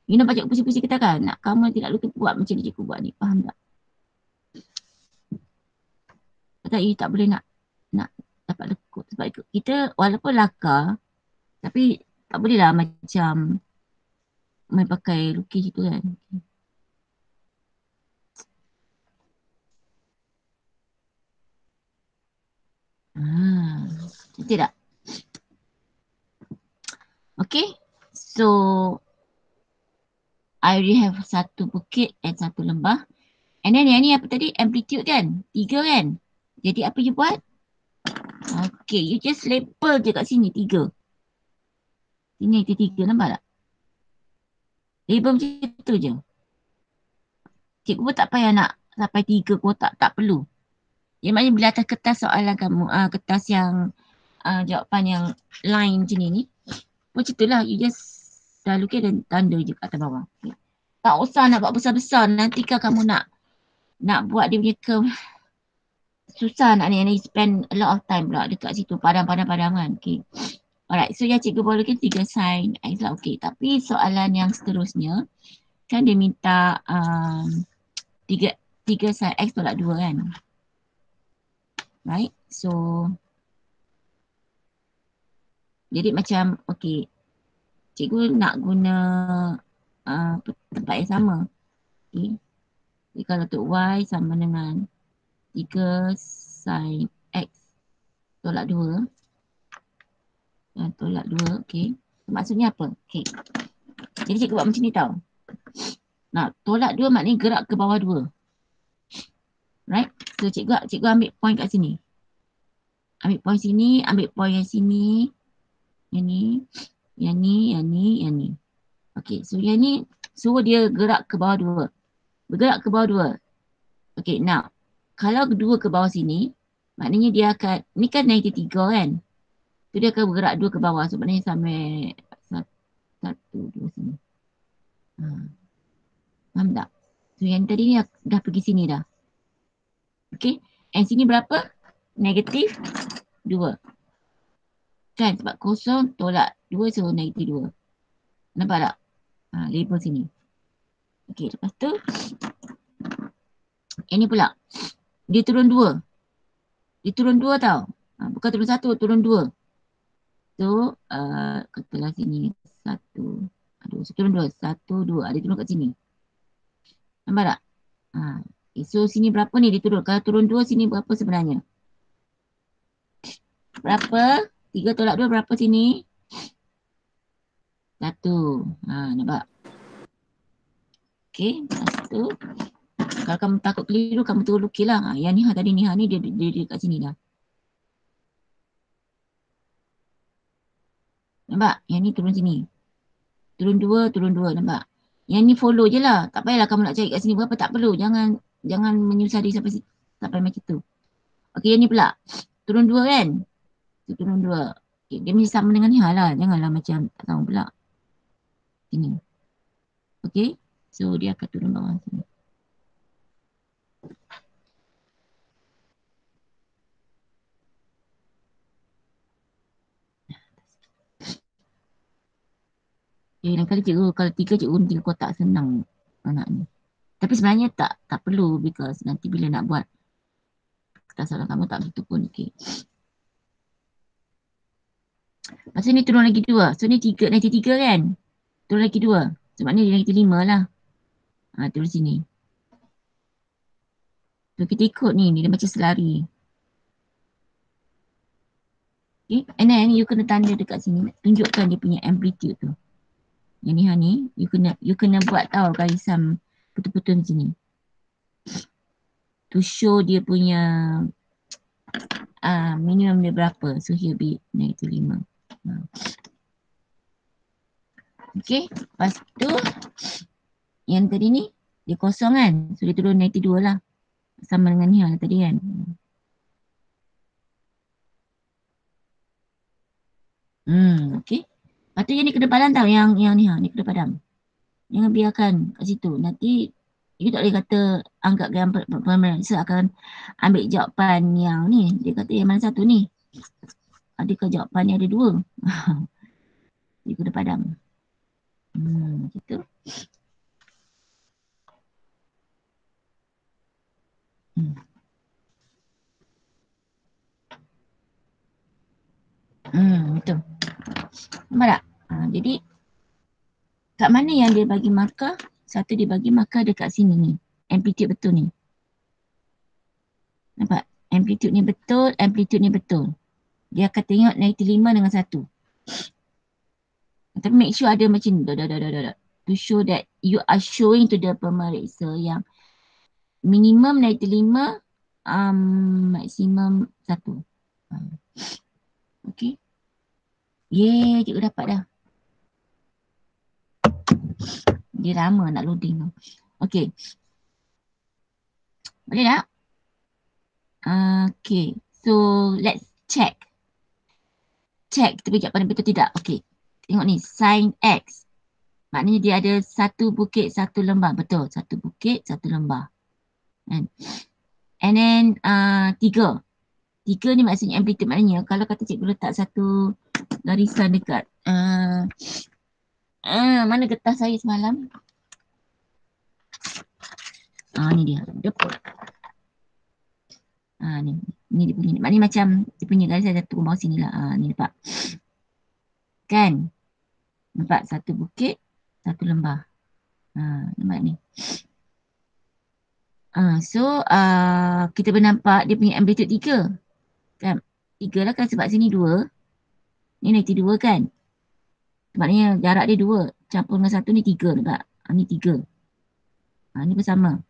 You nampak cikgu pusing-pusing kertas kan? Nak kamu tidak lukis buat macam ni cikgu buat ni. Faham tak? Kata you tak boleh nak dapat lekuk. Sebab kita walaupun lakar, tapi tak boleh lah macam main pakai lukis itu kan. Cantik tak? Okay. So I already have satu bukit and satu lembah. And then yang ni apa tadi? Amplitude kan? 3 kan? Jadi apa you buat? Okay, you just label je kat sini 3. Sini negatif 3, nampak tak? Label macam tu je. Cikgu pun tak payah nak sampai 3 kotak, tak perlu. Yang maknanya bila atas kertas soalan kamu, kertas yang jawapan yang line macam ni, macam tu lah, you just dah lukis dan tanda je kat atas bawah. Okay. Tak usah nak buat besar-besar, nanti kan kamu nak buat dia punya curve. Susah nak ni spend a lot of time pula dekat situ, padam-padam kan. Okay. Alright, so yang cikgu boleh lukis 3 sin X lah, okay. Tapi soalan yang seterusnya, kan dia minta 3 sin X tolak 2 kan. Right, so jadi macam okay, cikgu nak guna tempat yang sama. Okay. Jadi kalau untuk Y sama dengan 3 sin X tolak 2. Tolak 2, okay. Maksudnya apa? Okay. Jadi cikgu buat macam ni tau. Nah, tolak 2 maknanya gerak ke bawah 2. Right? So cikgu ambil point kat sini. Ambil point sini, ambil point yang sini. Yang ni, yang ni, yang ni, yang ni. Okay, so yang ni suruh dia gerak ke bawah 2. Bergerak ke bawah 2. Okay, now kalau 2 ke bawah sini, maknanya dia akan, ni kan negatif 3 kan. So dia akan bergerak 2 ke bawah. So maknanya sampai 1, 2 sini. Faham tak? So yang tadi ni dah pergi sini dah. Okay, and sini berapa? Negatif 2. Kan sebab kosong tolak 2, so negatif 2. Nampak tak? Label sini. Okay, lepas tu yang ni pula. Dia turun 2. Dia turun 2 tau. Bukan turun 1, turun 2. So, katalah sini 1. Aduh, so turun 2. 1, 2. Dia turun kat sini. Nampak tak? So, sini berapa ni dia turun? Kalau turun 2, sini berapa sebenarnya? Berapa? 3 tolak 2 berapa sini? 1. Nampak? Okay, lepas tu kalau kamu takut keliru, kamu turun lukis lah. Yang ni tadi ni dia kat sini dah. Nampak? Yang ni turun sini. Turun 2, nampak? Yang ni follow je lah. Tak payahlah kamu nak cari kat sini berapa, tak perlu. Jangan menyusah diri sampai macam tu. Okay, yang ni pula. Turun 2 kan? Turun 2. Okay, dia mesti sama dengan ni lah. Janganlah macam tak tahu pula. Sini. Okay, so dia akan turun bawah sini. Lain kali cikgu, kalau 3 cikgu guna 3 kotak, senang anak ni. Tapi sebenarnya tak perlu, because nanti bila nak buat kertas soalan kamu tak begitu pun. Okay. Lepas ni turun lagi 2. So ni 3, nanti 3 kan? Turun lagi 2. So maknanya dia lagi 5 lah. Turun sini. So kita ikut ni, dia macam selari. Okay. And then you kena tanda dekat sini, tunjukkan dia punya amplitude tu. Yang ni you kena buat tau garisan putus-putus macam ni. To show dia punya minimum dia berapa. So he'll be negatif 5. Okay, lepas tu yang tadi ni dia kosong kan. So dia turun negatif 2 lah. Sama dengan ni lah tadi kan. Okay. Lepas tu yang ni kena padam tau. Yang ni ni kena padam. Jangan biarkan kat situ. Nanti you tak boleh kata anggap pemeriksa akan ambil jawapan yang ni. Dia kata yang mana satu ni? Adakah jawapan ni ada 2? Dia kena padam. Macam tu. Betul. Nampak tak? Jadi kat mana yang dia bagi markah? Satu dia bagi markah dekat sini ni. Amplitude betul ni. Nampak? Amplitude ni betul, amplitude ni betul. Dia akan tengok negatif 5 dengan 1. Tapi make sure ada macam ni. Dah. To show that you are showing to the pemeriksa yang minimum negatif 5, maksimum 1. Okay. Yeay, cikgu dapat dah. Dia lama nak loading tu. Okay. Boleh tak? Okay. So, let's check. Check kita pergi kat pada betul tidak. Okay. Tengok ni. Sin X. Maknanya dia ada satu bukit, satu lembah. Betul. Satu bukit, satu lembah. And then 3. 3 ni maksudnya amplitude. Maknanya kalau kata cikgu letak satu garisan dekat mana getah saya semalam? Ni dia. Ni dia punya. Maknanya macam dia punya garisan satu bawah sini lah. Ni nampak. Kan? Nampak satu bukit, satu lembah. Nampak ni. So kita bernampak dia punya amplitude 3. Kan? 3 lah kan sebab sini 2. Ni nanti 2 kan? Maknanya jarak dia 2. Campur dengan 1 ni 3 nampak? Ni 3. Ni bersama.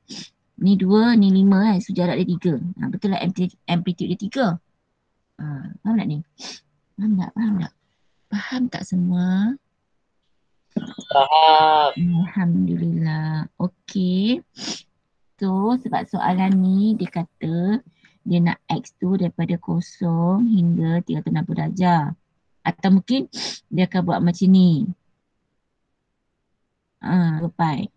Ni 2, ni 5 kan? So jarak dia 3. Betul lah amplitude dia 3. Faham tak ni? Faham tak? Faham tak semua? Faham. Alhamdulillah. Okey. So sebab soalan ni dia kata dia nak X tu daripada 0 hingga 360 darjah. Atau mungkin dia akan buat macam ni. 2 pi.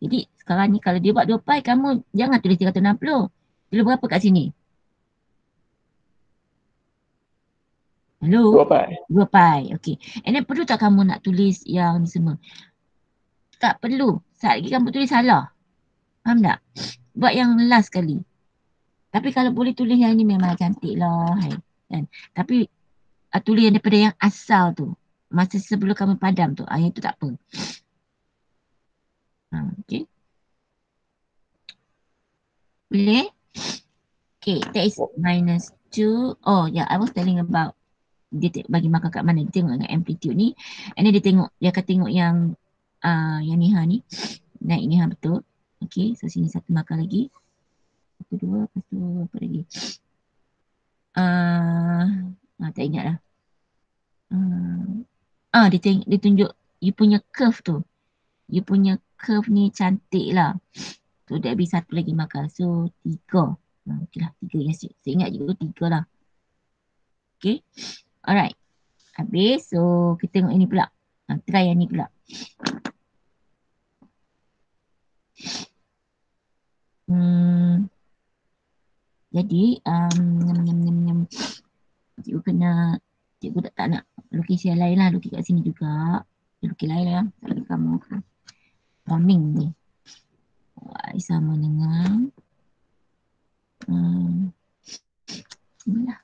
Jadi sekarang ni kalau dia buat 2 pi, kamu jangan tulis 360. Tulis berapa kat sini? Hello? 2 pi. 2 pi. Okay. And then perlu tak kamu nak tulis yang ni semua? Tak perlu. Saat lagi kamu tulis salah. Faham tak? Buat yang last kali. Tapi kalau boleh tulis yang ni memang cantik lah. Kan? Tapi tulis yang daripada yang asal tu. Masa sebelum kamu padam tu. Yang tu tak apa. Okay. Boleh? Okay. That is minus 2. Oh yeah, I was telling about dia bagi markah kat mana. Dia tengok dengan amplitude ni. And then dia akan tengok yang ni naik ni betul. Okay. So sini satu markah lagi. 1, 2, lepas tu apa lagi? Tak ingat lah. Dia tunjuk you punya curve tu. You punya curve ni cantik lah. So dia habis satu lagi markah. So 3. Okay lah 3. Yes, saya ingat juga 3 lah. Okay. Alright. Habis. So kita tengok ini pula. Try yang ni pula. Jadi cikgu tak nak lukis yang lain lah, lukis kat sini juga. Lukis lain lah, tak ada kamu warning ni. Y sama dengan inilah.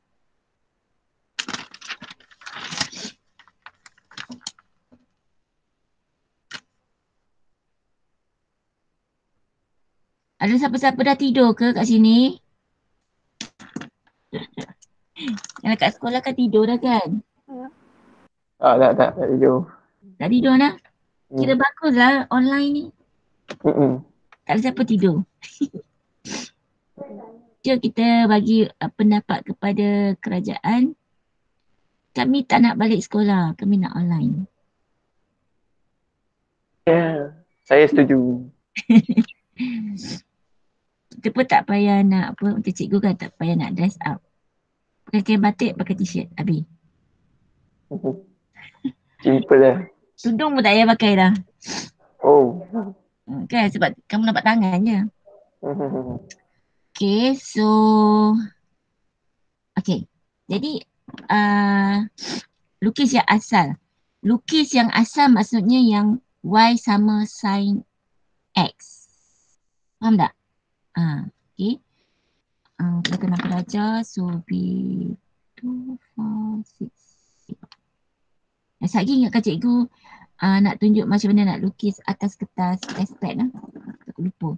Ada siapa-siapa dah tidur ke kat sini? Yang kat sekolah kan tidur dah kan? Tak tidur. Tak tidur dah? Kira bagus lah online ni. Tak ada siapa tidur. Jom kita bagi pendapat kepada kerajaan. Kami tak nak balik sekolah. Kami nak online. Ya, saya setuju. Kita pun tak payah nak apa. Macam cikgu kan tak payah nak dress up. Pakai kain batik, pakai t-shirt. Habis. Simple lah. Tudung pun tak payah pakai dah. Oh. Kan sebab kamu nampak tangan je. Okay, so okay. Jadi lukis yang asal. Lukis yang asal maksudnya yang Y sama sin X. Faham tak? Okay. Kita kena belajar. So B2, 4, 6. Sekejap lagi ingatkan cikgu nak tunjuk macam mana nak lukis atas kertas testpad lah. Aku lupa.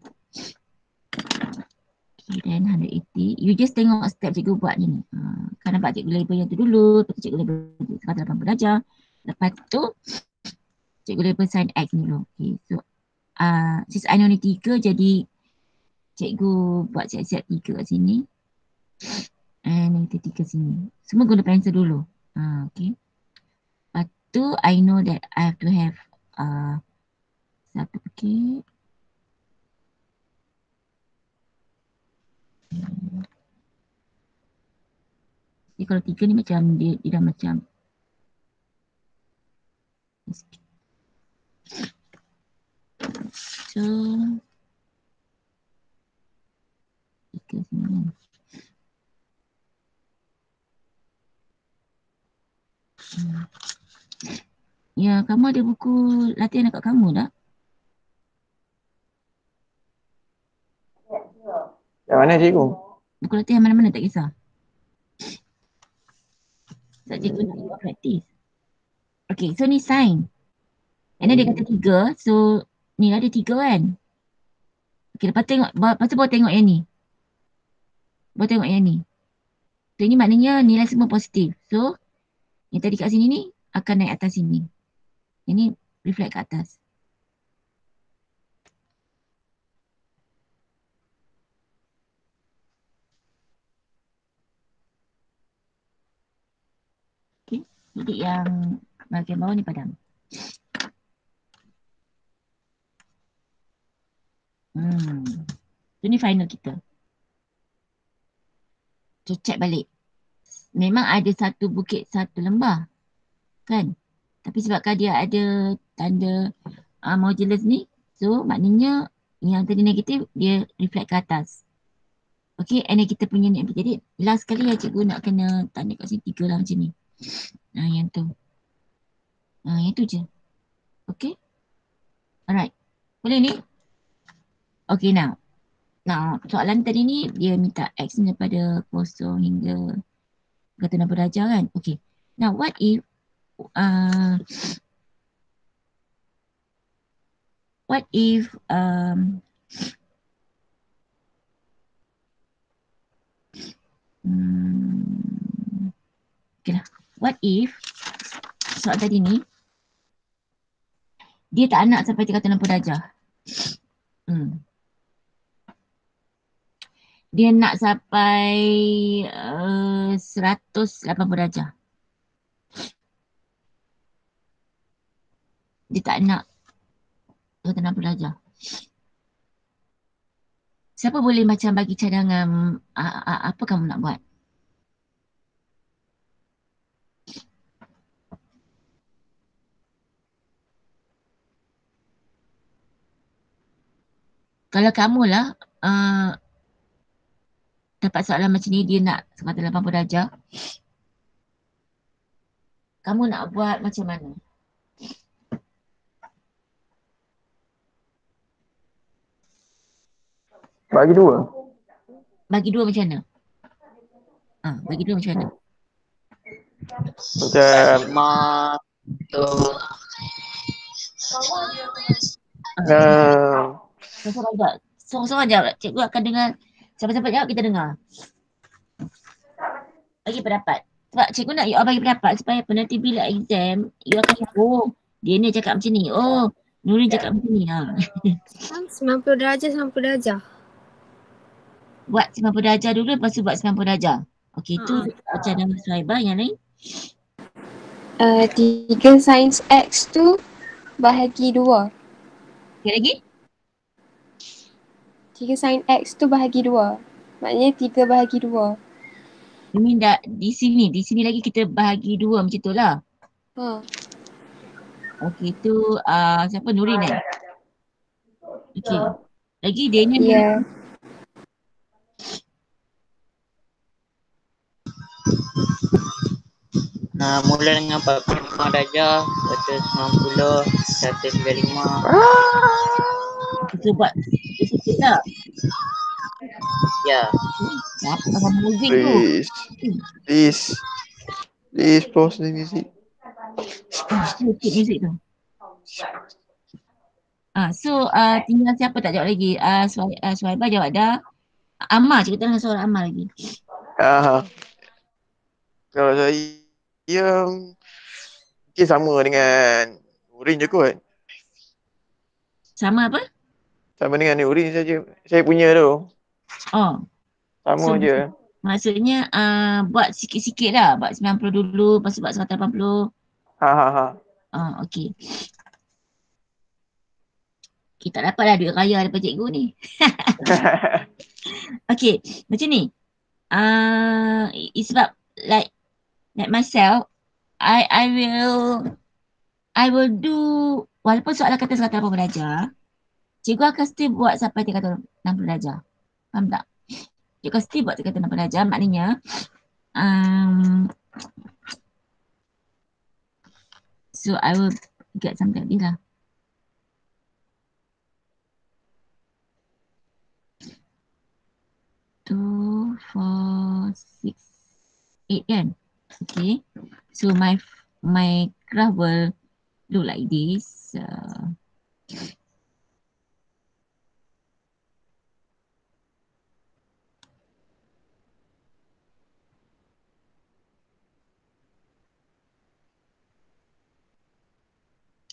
Okay, then 180. You just tengok step cikgu buat ni. Kan nampak cikgu label yang tu dulu. Lepas tu cikgu label 180 darjah. Lepas tu cikgu label sin X ni dulu. Okay, so since I know ni 3 jadi cikgu buat siap-siap 3 kat sini. And kita 3 sini. Semua guna pensel dulu. Okay. Lepas tu I know that I have to have Satu bukit. Jadi kalau 3 ni macam dia dah macam so 3 sini. Ya, kamu ada buku latihan dekat kamu tak? Yang mana cikgu? Buku latihan mana-mana tak kisah. Tak cikgu nak buat practice. Okay, so ni sign. And then dia kata 3, so ni ada 3 kan? Okay, lepas tu baru tengok yang ni. Baru tengok yang ni. So ini maknanya nilai semua positif. So yang tadi kat sini ni akan naik atas sini. Ini reflect kat atas. Okay, jadi yang bahagian bawah ni padam. So ni final kita. So check balik. Memang ada satu bukit, satu lembah. Kan? Tapi sebabkan dia ada tanda modulus ni, so maknanya yang tadi negatif dia reflect ke atas. Okay, and then kita punya ni. Jadi last kali ya cikgu nak kena tanda kat sini 3 lah macam ni. Yang tu. Yang tu je. Okay. Alright. Boleh ni? Okay, now. Nah, soalan tadi ni dia minta X ni daripada 0 hingga 60 darjah kan? Okay. Now, what if okay lah. What if soal tadi ni dia tak nak sampai 360 darjah. Dia nak sampai 180 darjah. Dia tak nak 160 darjah. Siapa boleh macam bagi cadangan apa kamu nak buat? Kalau kamu lah dapat soalan macam ni, dia nak 180 darjah. Kamu nak buat macam mana? Bagi 2. Bagi 2 macam mana? Bagi 2 macam mana? Macam Sorang-sorang jawab. Cikgu akan dengar. Siapa-siapa jawab kita dengar. Bagi pendapat. Sebab cikgu nak you all bagi pendapat supaya nanti bila exam you akan cakap, dia ni cakap macam ni. Nurin cakap macam ni. 90 darjah, 90 darjah. Buat 90 darjah dulu, lepas tu buat 90 darjah. Okey, tu macam nama Suhaibah. Yang lain? 3 sains X tu bahagi 2. Okey lagi? 3 sains X tu bahagi 2. Maknanya 3 bahagi 2. You mean di sini lagi kita bahagi 2 macam tu lah. Okey, tu siapa? Nurin kan? Okey. Lagi dia ni mula dengan 45 darjah, 190, 195. Kita buat sikit lah. Ya. Apa pasal muzik tu? Please pause the music. Sikit muzik tu. So tinggal siapa tak jawab lagi? Suhaibah jawab dah. Amal, cikgu tanya soalan Amal lagi. Kalau saya mungkin sama dengan Nurin je kot. Sama apa? Sama dengan Nurin saja. Saya punya tu. Sama je. Maksudnya buat sikit-sikit lah. Buat 90 dulu, lepas tu buat 180. Okey. Kita tak dapatlah duit raya daripada cikgu ni. Okay, macam ni. It's sebab like myself, I will do, walaupun soalan kata 180 darjah, cikgu akan still buat sampai 360 darjah. Faham tak? Cikgu akan still buat 360 darjah, maknanya so I will get something like this lah. Two, 4, 6, 8 kan? Okay. So my graph will look like this.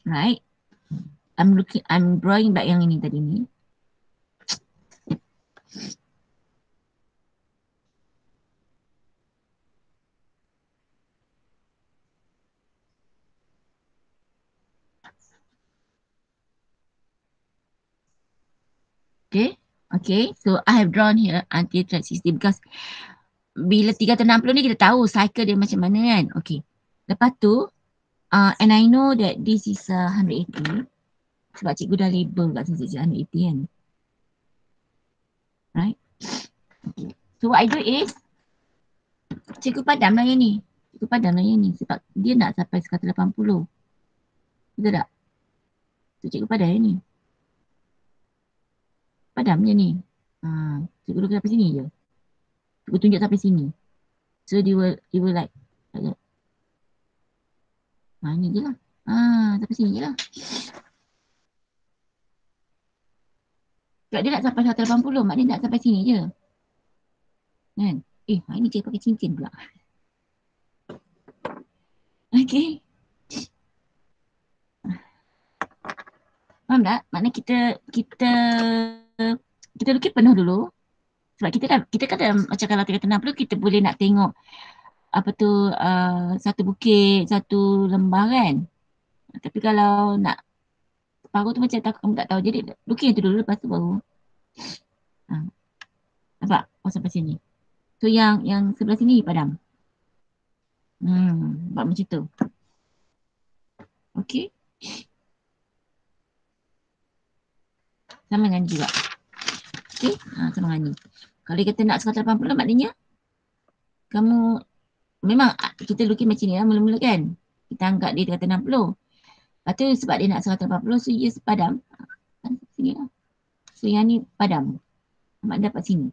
Right. I'm drawing back yang ini tadi ni. Okay, so I have drawn here until track 60 because bila 360 ni kita tahu cycle dia macam mana kan. Okay, lepas tu and I know that this is 180 sebab cikgu dah label kat sini 180 kan. Right. Okay. So what I do is cikgu padam lah yang ni. Cikgu padam lah yang ni sebab dia nak sampai 180. Betul tak? So cikgu padam yang ni. Padam je ni. Cikgu duduk sampai sini je. Cikgu tunjuk sampai sini. So dia will like that. Ni je lah. Sampai sini je lah. Sebab dia nak sampai 180, maknanya nak sampai sini je. Kan? Ini cikgu pakai cincin pula. Okay. Faham tak? Maknanya kita lukis penuh dulu. Sebab kita kan dah, macam kalau 360 kita boleh nak tengok apa tu satu bukit, satu lembah kan. Tapi kalau nak separuh tu macam kamu tak tahu. Jadi lukis tu dulu lepas tu baru. Nampak? Sampai sini. So yang sebelah sini padam. Buat macam tu. Okay. Sama dengan ni juga. Okay. Sama dengan ni. Kalau dia kata nak 180 maknanya kamu memang kita lukis macam ni lah mula-mula kan. Kita angkat dia 360. Lepas tu sebab dia nak 180 so dia padam. Sini lah. So yang ni padam. Nampak dapat sini.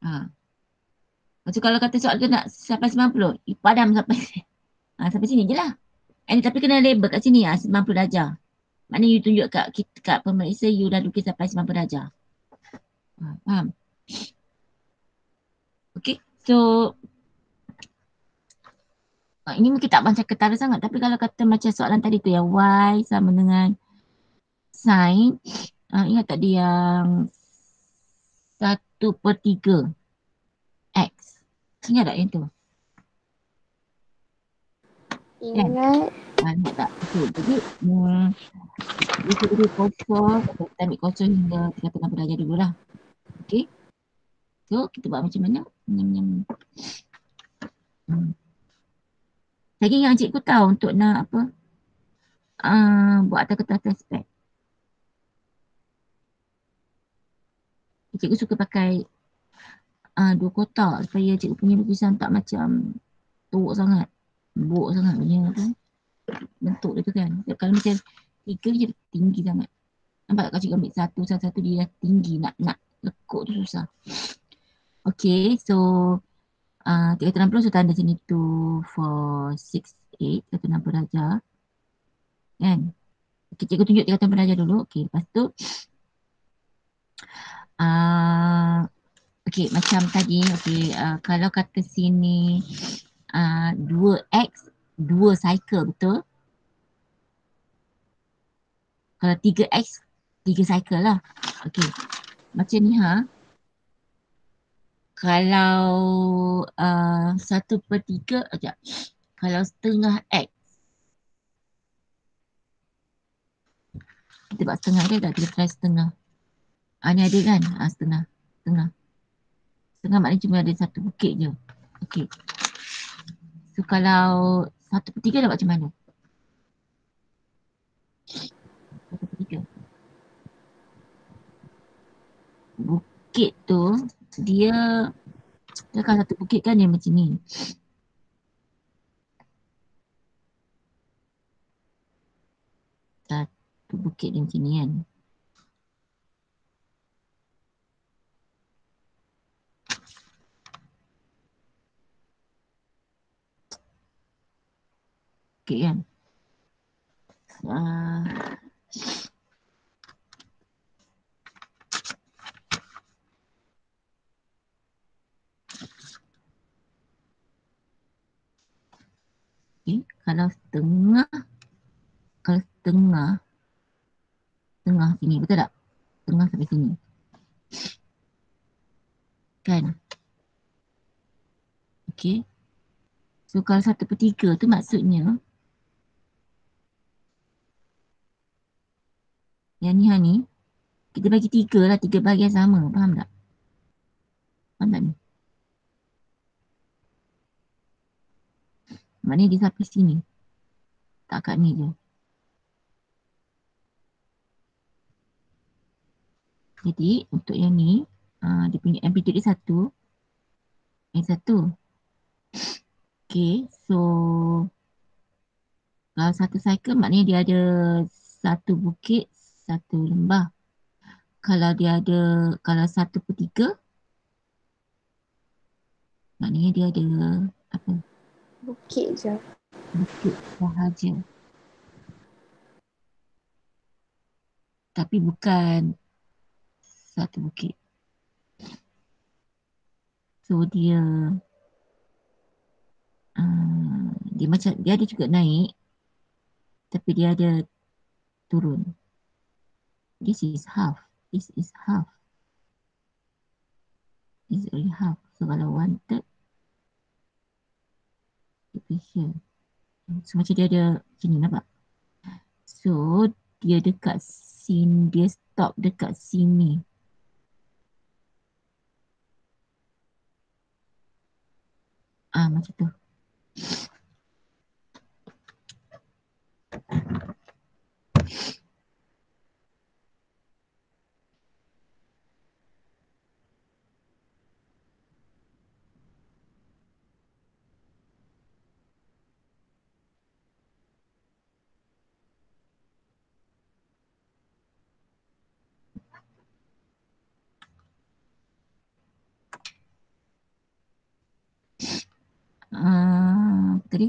Lepas tu kalau kata soal tu nak sampai 90, padam sampai sampai sini je lah. Tapi kena label kat sini 90 darjah. Maknanya you tunjuk kat pemeriksa you dah lukis sampai 90 darjah. Faham? Okay, so ini mungkin tak macam ketara sangat tapi kalau kata macam soalan tadi tu yang Y sama dengan sin, ingat tak dia yang 1/3 X. Ingat tak yang tu? Ingat. Ingat tak? Okay, jadi kita beri kosong, kita ambil kosong hingga 360 darjah dulu lah. Okay. So, kita buat macam mana? Lagi yang cikgu tahu untuk nak apa? Buat atas kertas aspek. Cikgu suka pakai 2 kotak supaya cikgu punya lukisan tak macam teruk sangat. Buruk sangat punya apa? Bentuk dia tu kan. Kalau macam 3 je tinggi sangat. Nampak kalau cikgu ambil satu dia dah tinggi. Nak lekuk tu susah. Okay, so 360 so tanda sini 2, 4, 6, 8, 160 darjah. Kan? Okay, cikgu tunjuk 360 darjah dulu. Okay, lepas tu okay, macam tadi, okay, kalau kata sini 2x, 2 cycle, betul? Kalau 3x, 3 cycle lah. Okay, macam ni Kalau 1/3, kalau setengah x. Kita buat setengah dia tak? Kita try setengah. Ni ada kan? Setengah. Setengah. Setengah maknanya cuma ada satu bukit je. Okey. So kalau 1/3 nak buat macam mana? 1/3. Bukit tu dia kalau satu bukit kan dia macam ni. Satu bukit dia macam ni kan. Bukit kan. Okay. Kalau setengah tengah sini, betul tak? Tengah sampai sini. Kan? Okay. So kalau 1/3 tu maksudnya yang ni kita bagi 3 lah, 3 bahagian sama. Faham tak? Faham tak ni? Maknanya dia sampai sini. Tak kat ni je. Jadi untuk yang ni dia punya amplitude dia 1. Yang 1. Okay, so kalau satu cycle maknanya dia ada satu bukit, satu lembah. Kalau dia ada, kalau 1/3 maknanya dia ada apa? Bukit je. Bukit sahaja. Tapi bukan satu bukit. So dia dia macam, dia ada juga naik tapi dia ada turun. This is half. This is half. This is only half. So kalau 1/3 itu here. So macam dia ada macam ni, nampak? So dia dekat sini, dia stop dekat sini. Macam tu. Tadi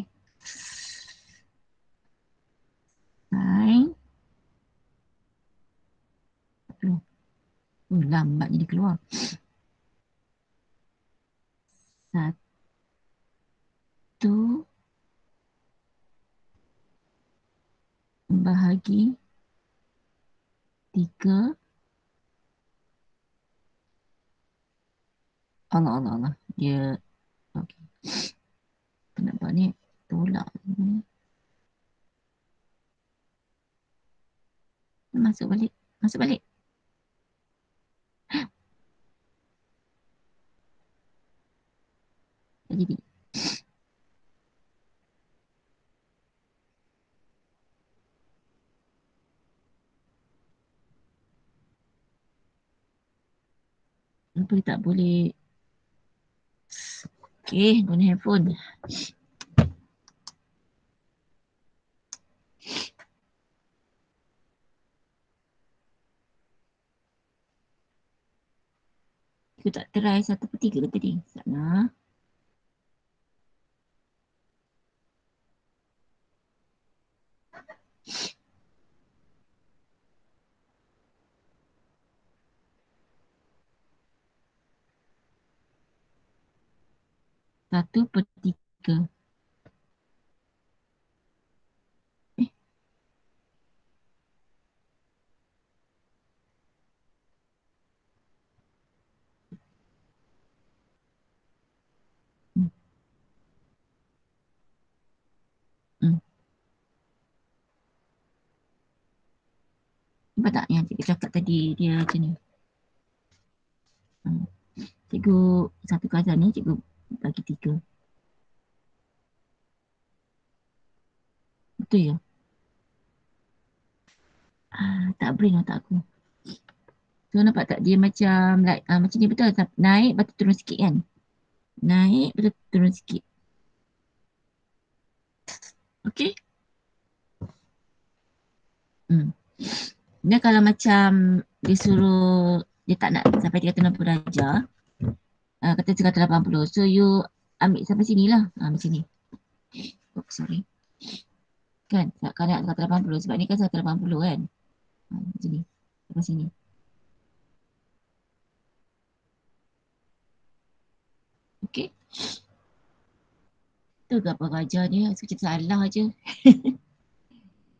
lambat jadi keluar. 1 bahagi 3. Allah. Dia okey. Nak buat ni tolak ni. Masuk balik. Tak jadi. Kenapa dia tak boleh? Okay, guna handphone. Aku tak try 1/3 ke tadi? Sana. Satu per 3. Nampak tak yang cikgu cakap tadi dia macam ni. Cikgu satu kajian ni cikgu bagi 3. Betul ya? Tak brain otak aku. So nampak tak dia macam like, macam ni betul. Naik lepas tu turun sikit kan. Naik lepas tu turun sikit. Okay. Dia kalau macam dia suruh dia tak nak sampai 360 darjah, kata 180. So you ambil sampai sini lah. Macam ni. Oh, sorry. Kan? Kalau nak 180 sebab ni kan 180 kan. Macam ni. Sampai sini. Okay. Tu ke apa raja ni? Rasa macam salah je.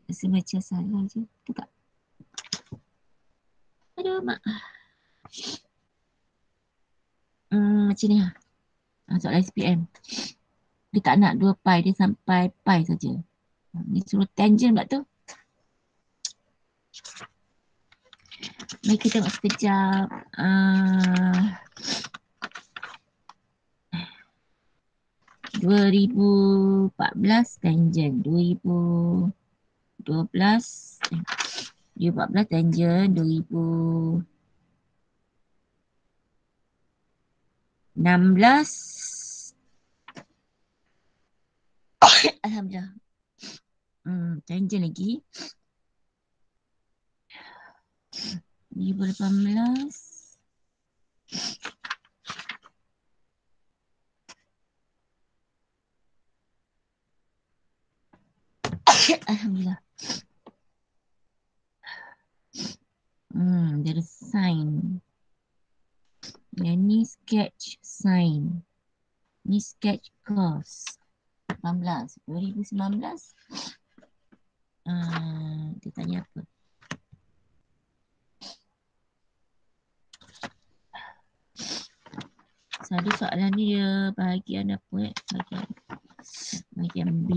Rasa macam salah je. Tu tak? Aduh mak. Macam ni lah. Soalan SPM. Dia tak nak 2 pi. Dia sampai pi saja. Dia suruh tangent pula tu. Mari kita tengok sekejap. 2014 tangent. 2014 tangent. 2016. Alhamdulillah. Tangent lagi. 2018. Alhamdulillah. There is sign. Yang ni sketch sign. Ni sketch cos. 2019. Dia tanya apa? Selalu soalan ni dia bahagian apa bahagian B.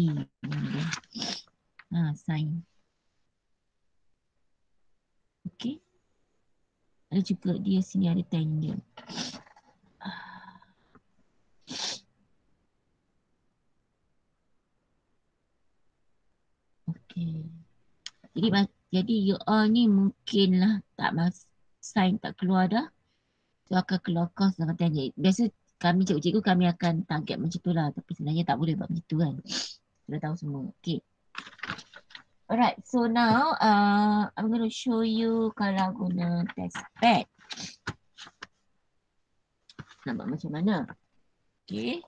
Sign. Okay. Ada juga dia sini ada tangent. Okay. Jadi you all ni mungkinlah tak sign tak keluar dah. So akan keluar cos dengan tangent. Biasa kami cikgu-cikgu kami akan target macam tu lah. Tapi sebenarnya tak boleh buat macam tu kan. Sudah tahu semua. Okay. Alright, so now I'm going to show you kalau guna test pad. Nampak macam mana? Okay.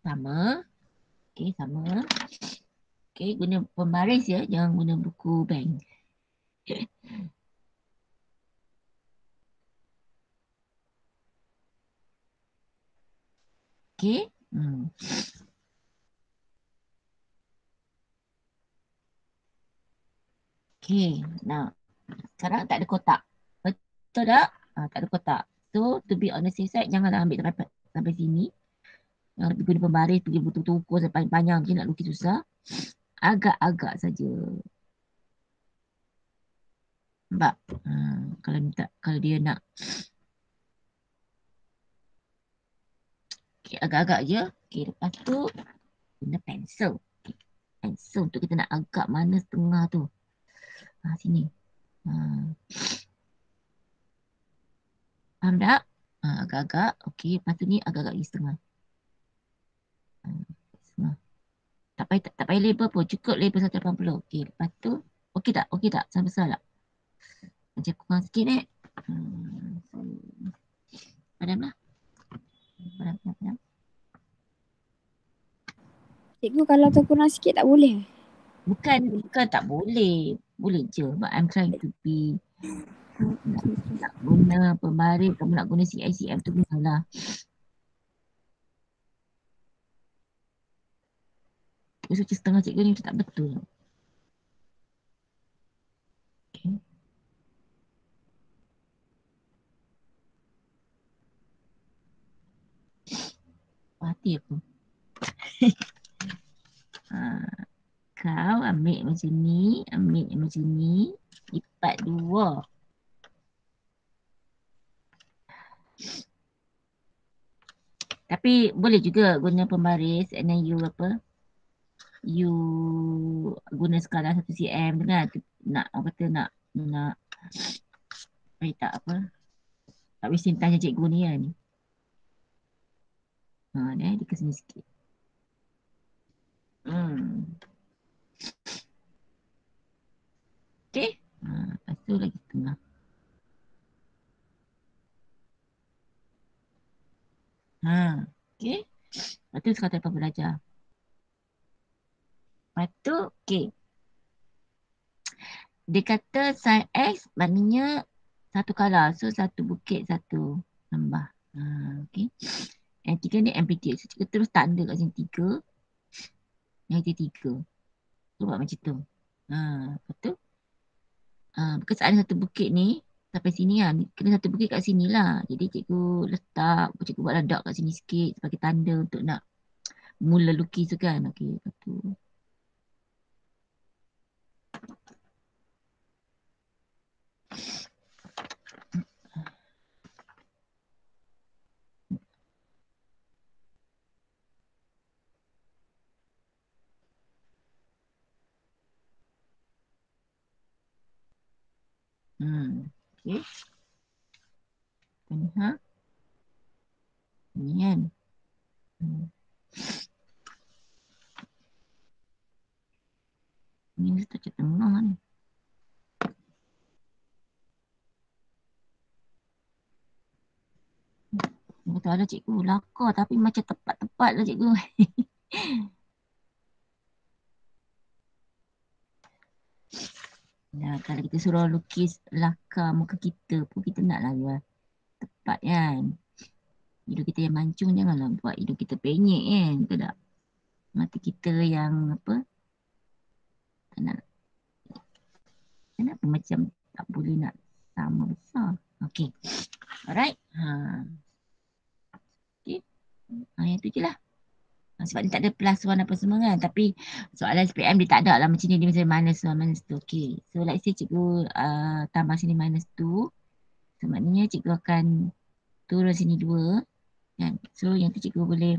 Sama. Okay, sama. Okay, guna pembaris ya. Jangan guna buku bank. Okay. Okay, now sekarang tak ada kotak. Betul tak? Tak ada kotak. So, to be on the safe side, janganlah ambil sampai sini. Jangan pergi guna pembaris, pergi betul-betul ukur sampai panjang macam nak lukis susah. Agak-agak saja. Nampak? Kalau dia nak. Okay, agak-agak je. Okay, lepas tu guna pensel. Okay. Pensel untuk kita nak agak mana setengah tu. Sini. Faham tak? Agak-agak. Okay, lepas tu ni agak-agak di setengah. Setengah. Tak payah label pun. Cukup label 180. Okay, lepas tu. Okay tak? Okay tak? Sama besar tak? Macam kurang sikit Padam lah. Padam. Cikgu kalau terkurang sikit tak boleh? Bukan tak boleh. Boleh je. But I'm trying to be nak guna pembaris, kamu nak guna CICM tu gunalah. Suci setengah cikgu ni tak betul. Okay. Hati aku. kau ambil macam ni, ambil macam ni, lipat 2. Tapi boleh juga guna pembaris and then you apa? You guna skala 1 cm tu kan. Nak orang kata nak tak apa? Tak mesti tanya cikgu ni kan. Dia ke sini sikit. Okay. Lepas tu lagi setengah. Okay. Lepas tu sekarang apa belajar. Lepas tu, okay. Dia kata sin X maknanya satu kala. So, satu bukit, satu tambah. Okay. Yang 3 ni amplitude. So, kita terus tanda kat sini 3. Yang 3. So, buat macam tu. Lepas tu, because ada satu bukit ni, sampai sini kan, kena satu bukit kat sini lah. Jadi cikgu letak, cikgu buat ledak kat sini sikit sebagai tanda untuk nak mula lukis tu kan. Okay, lepas tu. Okay. Ni kan. Ni mesti tak tengah ni. Kata ada cikgu lakar tapi macam tepat-tepat lah cikgu. Nah, kalau kita suruh lukis lakar muka kita pun kita nak lah ya. Tepat kan. Hidung kita yang mancung janganlah buat hidung kita penyek kan. Betul tak? Mata kita yang apa. Kenapa macam tak boleh nak sama besar. Okay. Alright. Okay. Yang tu je lah. Sebab dia tak ada plus one apa semua kan. Tapi soalan SPM dia tak ada lah macam ni. Dia macam minus one, minus two. Okay. So let's say cikgu tambah sini minus two. So maknanya cikgu akan turun sini 2. Kan? So yang tu cikgu boleh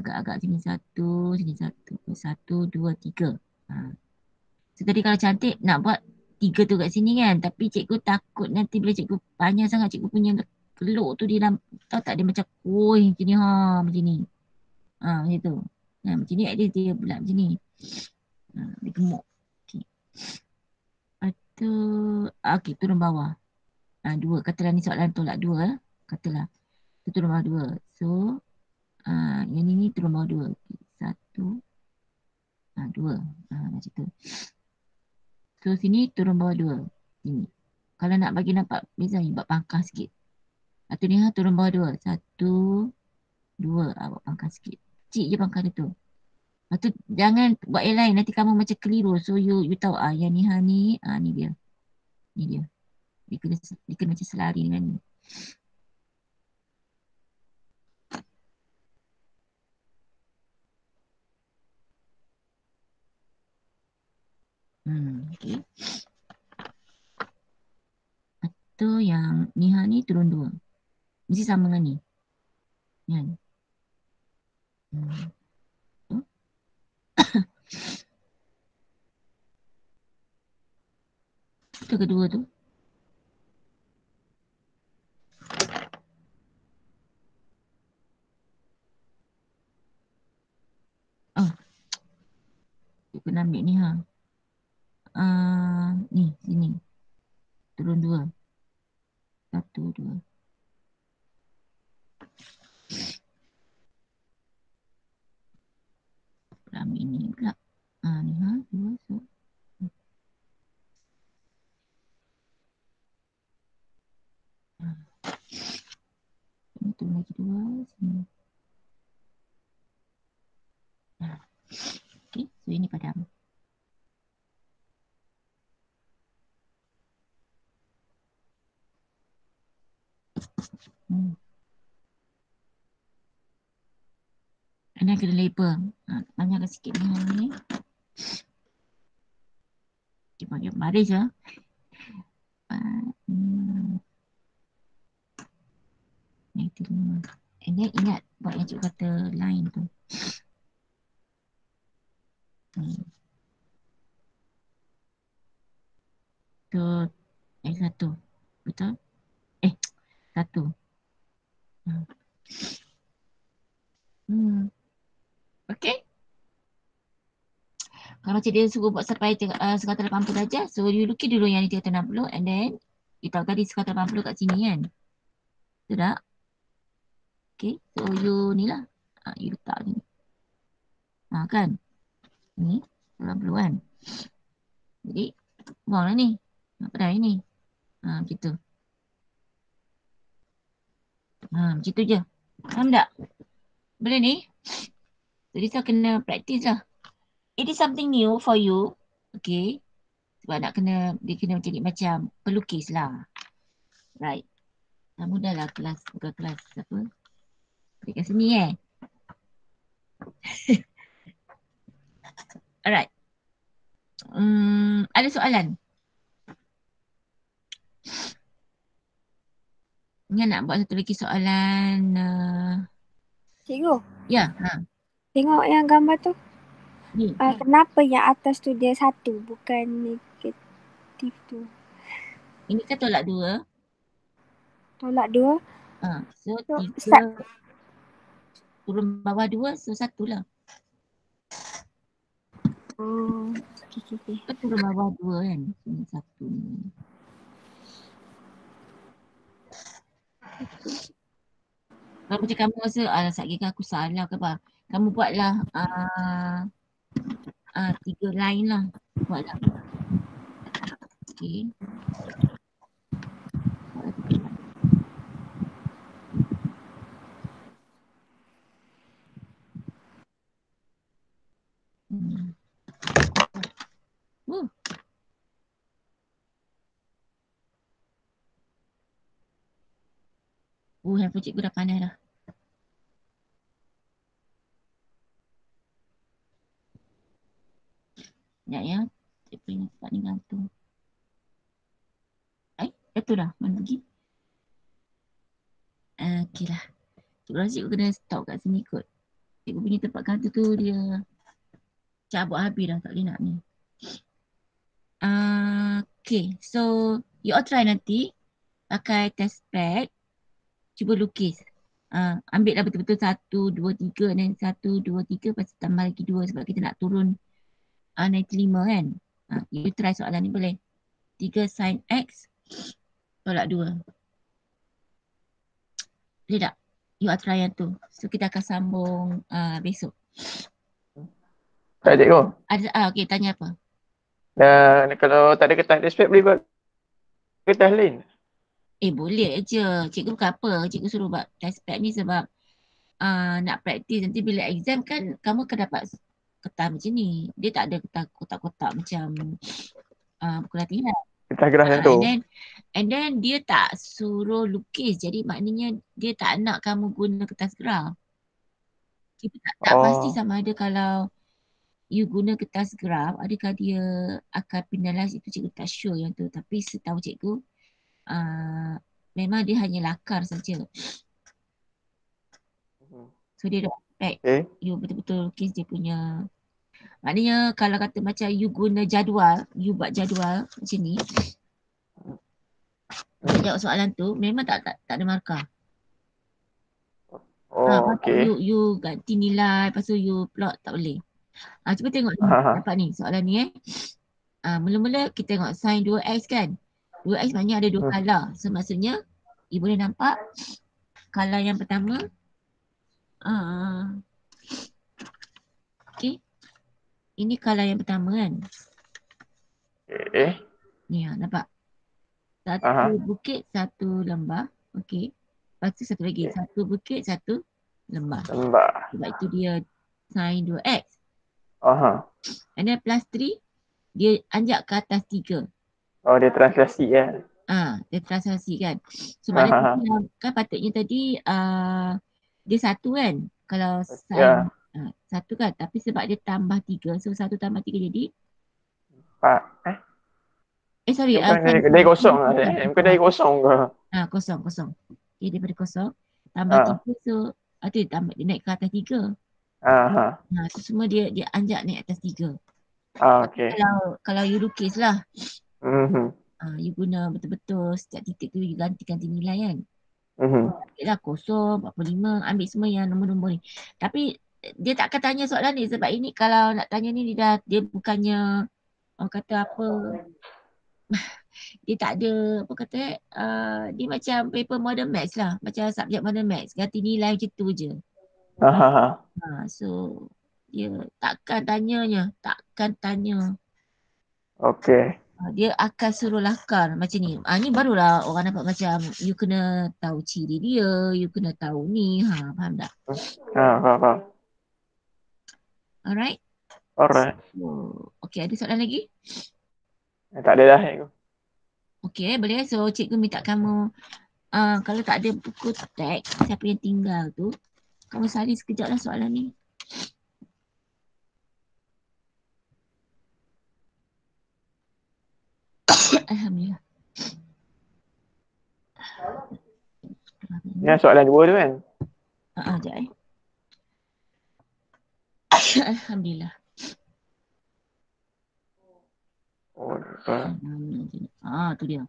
agak-agak sini 1, sini 1, 1, 2, 3. So tadi kalau cantik nak buat 3 tu kat sini kan. Tapi cikgu takut nanti bila cikgu panjang sangat cikgu punya keluk tu dia tahu tak dia macam koi macam ni macam ni. Macam tu. Macam ni at least dia bulat macam ni. Dia gemuk. Okay. Lepas tu, okay turun bawah. 2. Katalah ni soalan tolak 2. Katalah. Tu turun bawah 2. So, yang ni turun bawah 2. 1. 2. Macam tu. So, sini turun bawah 2. Sini. Kalau nak bagi nampak beza ni, buat pangkah sikit. Atau ni turun bawah 2. 1, 2. Buat pangkah sikit. Cik je pangkah dia tu. Lepas tu jangan buat yang lain. Nanti kamu macam keliru. So you tahu yang ni ni dia. Ni dia. Dia kena macam selari dengan ni. Okay. Atau yang ni turun 2. Mesti sama dengan ni. Kan? Itu kedua tu. Dia kena ambil ni ni, sini. Turun 2. 1, 2. Ambil ni pula. Ni 2. So. Ini turun lagi 2. Sini. Okay, so ini padam. Ini kena label. Panjangkan sikit ni. Dia baris lah. Itu lima. And then ingat buat yang cikgu kata line tu. Tu satu. Betul? Satu. Okay. Kalau macam dia suruh buat sampai 180 darjah, so you lukis dulu yang ni 360 and then you tahu tadi 180 kat sini kan. Betul tak? Okay, so you ni lah. You letak ni. Kan? Ni 90 kan. Jadi, buang lah ni. Apa dah ini? Macam tu. Macam tu je. Faham tak? Boleh ni? Jadi saya kena practice lah. It is something new for you. Okay. Sebab nak kena, dia kena jadi macam pelukis lah. Right. Mudah lah kelas, bukan kelas apa. Dekat sini Alright. Ada soalan? Ingat nak buat satu lagi soalan? Cikgu, Ya. tengok yang gambar tu. Ni. Kenapa yang atas tu dia satu bukan negatif tu? Ini kan tolak 2. Tolak 2. So So, 3 turun bawah 2, so 1 lah. Okay. Kan turun bawah 2 kan. Sini 1 ni. Kalau macam kamu rasa, sakit aku salah ke apa, kamu buatlah 3 line lah. Buatlah. Okay. Handphone cikgu dah panas dah. Sekejap ya. Cikgu ingat tak ni gantung. Itu dah. Mana pergi? Okay lah. Cikgu rasa cikgu kena stop kat sini kot. Cikgu punya tempat gantung tu dia cabut habis dah. Tak boleh nak ni. Okay. So, you all try nanti. Pakai test pad. Cuba lukis. Ambil lah betul-betul 1, 2, 3 dan 1, 2, 3 lepas tambah lagi 2 sebab kita nak turun 95 kan. You try soalan ni boleh. 3 sin X tolak 2. Boleh tak? You try yang tu. So kita akan sambung besok. Tak cikgu. Okay, tanya apa? Dan kalau tak ada kertas dispatch boleh buat kertas lain? Boleh je. Cikgu bukan apa. Cikgu suruh buat test pad ni sebab nak praktis. Nanti bila exam kan kamu akan dapat kertas macam ni. Dia tak ada kertas kotak-kotak macam buku latihan. Kertas gerah macam tu. And then dia tak suruh lukis. Jadi maknanya dia tak nak kamu guna kertas gerah. Kita tak pasti sama ada kalau you guna kertas graf, adakah dia akan penalize, itu cikgu tak sure yang tu. Tapi setahu cikgu, memang dia hanya lakar saja. So dia dah expect you betul-betul lukis dia punya. Maknanya kalau kata macam you guna jadual, you buat jadual macam ni, jawab soalan tu, memang tak ada markah. Okay. You ganti nilai, lepas tu you plot, tak boleh. Cuba tengok ni, dapat ni soalan ni mula-mula kita tengok sin 2x kan. 2x maknanya ada 2 color. So maksudnya, you boleh nampak color yang pertama. Okay. Ini color yang pertama kan. Ni nampak. Satu bukit, satu lembah. Okay. Lepas tu satu lagi. Satu bukit, satu lembah. Sebab itu dia sin 2x. And then plus 3, dia anjak ke atas 3. Dia translasi ya. Dia translasi kan. So maknanya kan patutnya tadi dia 1 kan. Kalau sin Satu kan, tapi sebab dia tambah 3, so 1 tambah 3 jadi sorry. Dia kosong lah. Mungkin dia kosong ke? Kosong. Okay, daripada kosong tambah 3, so dia tambah, dia naik ke atas 3. So semua dia anjak naik atas 3. Okay. Kalau you lukis lah, Mhm. you guna betul-betul setiap titik tu you ganti nilai kan. Mhm. Ambil lah 0, 45, ambil semua yang nombor-nombor ni. Tapi dia tak akan tanya soalan ni sebab ini kalau nak tanya ni dia bukannya orang kata apa, dia tak ada apa kata dia macam paper modern maths lah, macam subjek modern maths, ganti nilai macam tu je. So dia takkan tanya. Okay. Dia akan suruh lakar macam ni. Ni barulah orang nampak macam you kena tahu ciri dia, you kena tahu ni. Faham tak? Faham. Alright. Okay, ada soalan lagi? Tak ada dah. Okay, boleh. So cikgu minta kamu kalau tak ada buku teks, siapa yang tinggal tu, kamu salin sekejap lah soalan ni. Alhamdulillah. Ni soalan 2 tu kan? Sekejap Alhamdulillah. Tu dia.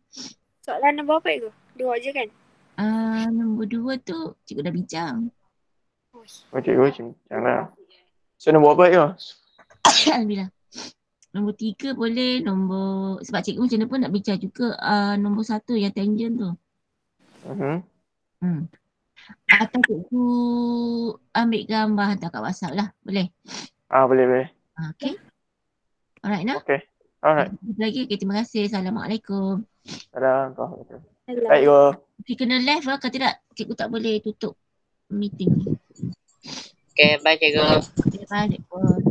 Soalan nombor apa itu? 2 je kan? Nombor 2 tu cikgu dah bincang. Cikgu bincang lah. So nombor apa tu? Alhamdulillah. Nombor 3 boleh, sebab cikgu macam mana pun nak bincang juga nombor 1 yang tangent tu. Atau cikgu ambil gambar hantar kat WhatsApp lah. Boleh? Boleh. Okay. Alright nah? Okay. Alright. Lagi, okay, terima kasih. Assalamualaikum. Assalamualaikum. Baik go. Kena live lah, kalau tidak cikgu tak boleh tutup meeting ni. Okay, bye cikgu. Okay, bye cikgu.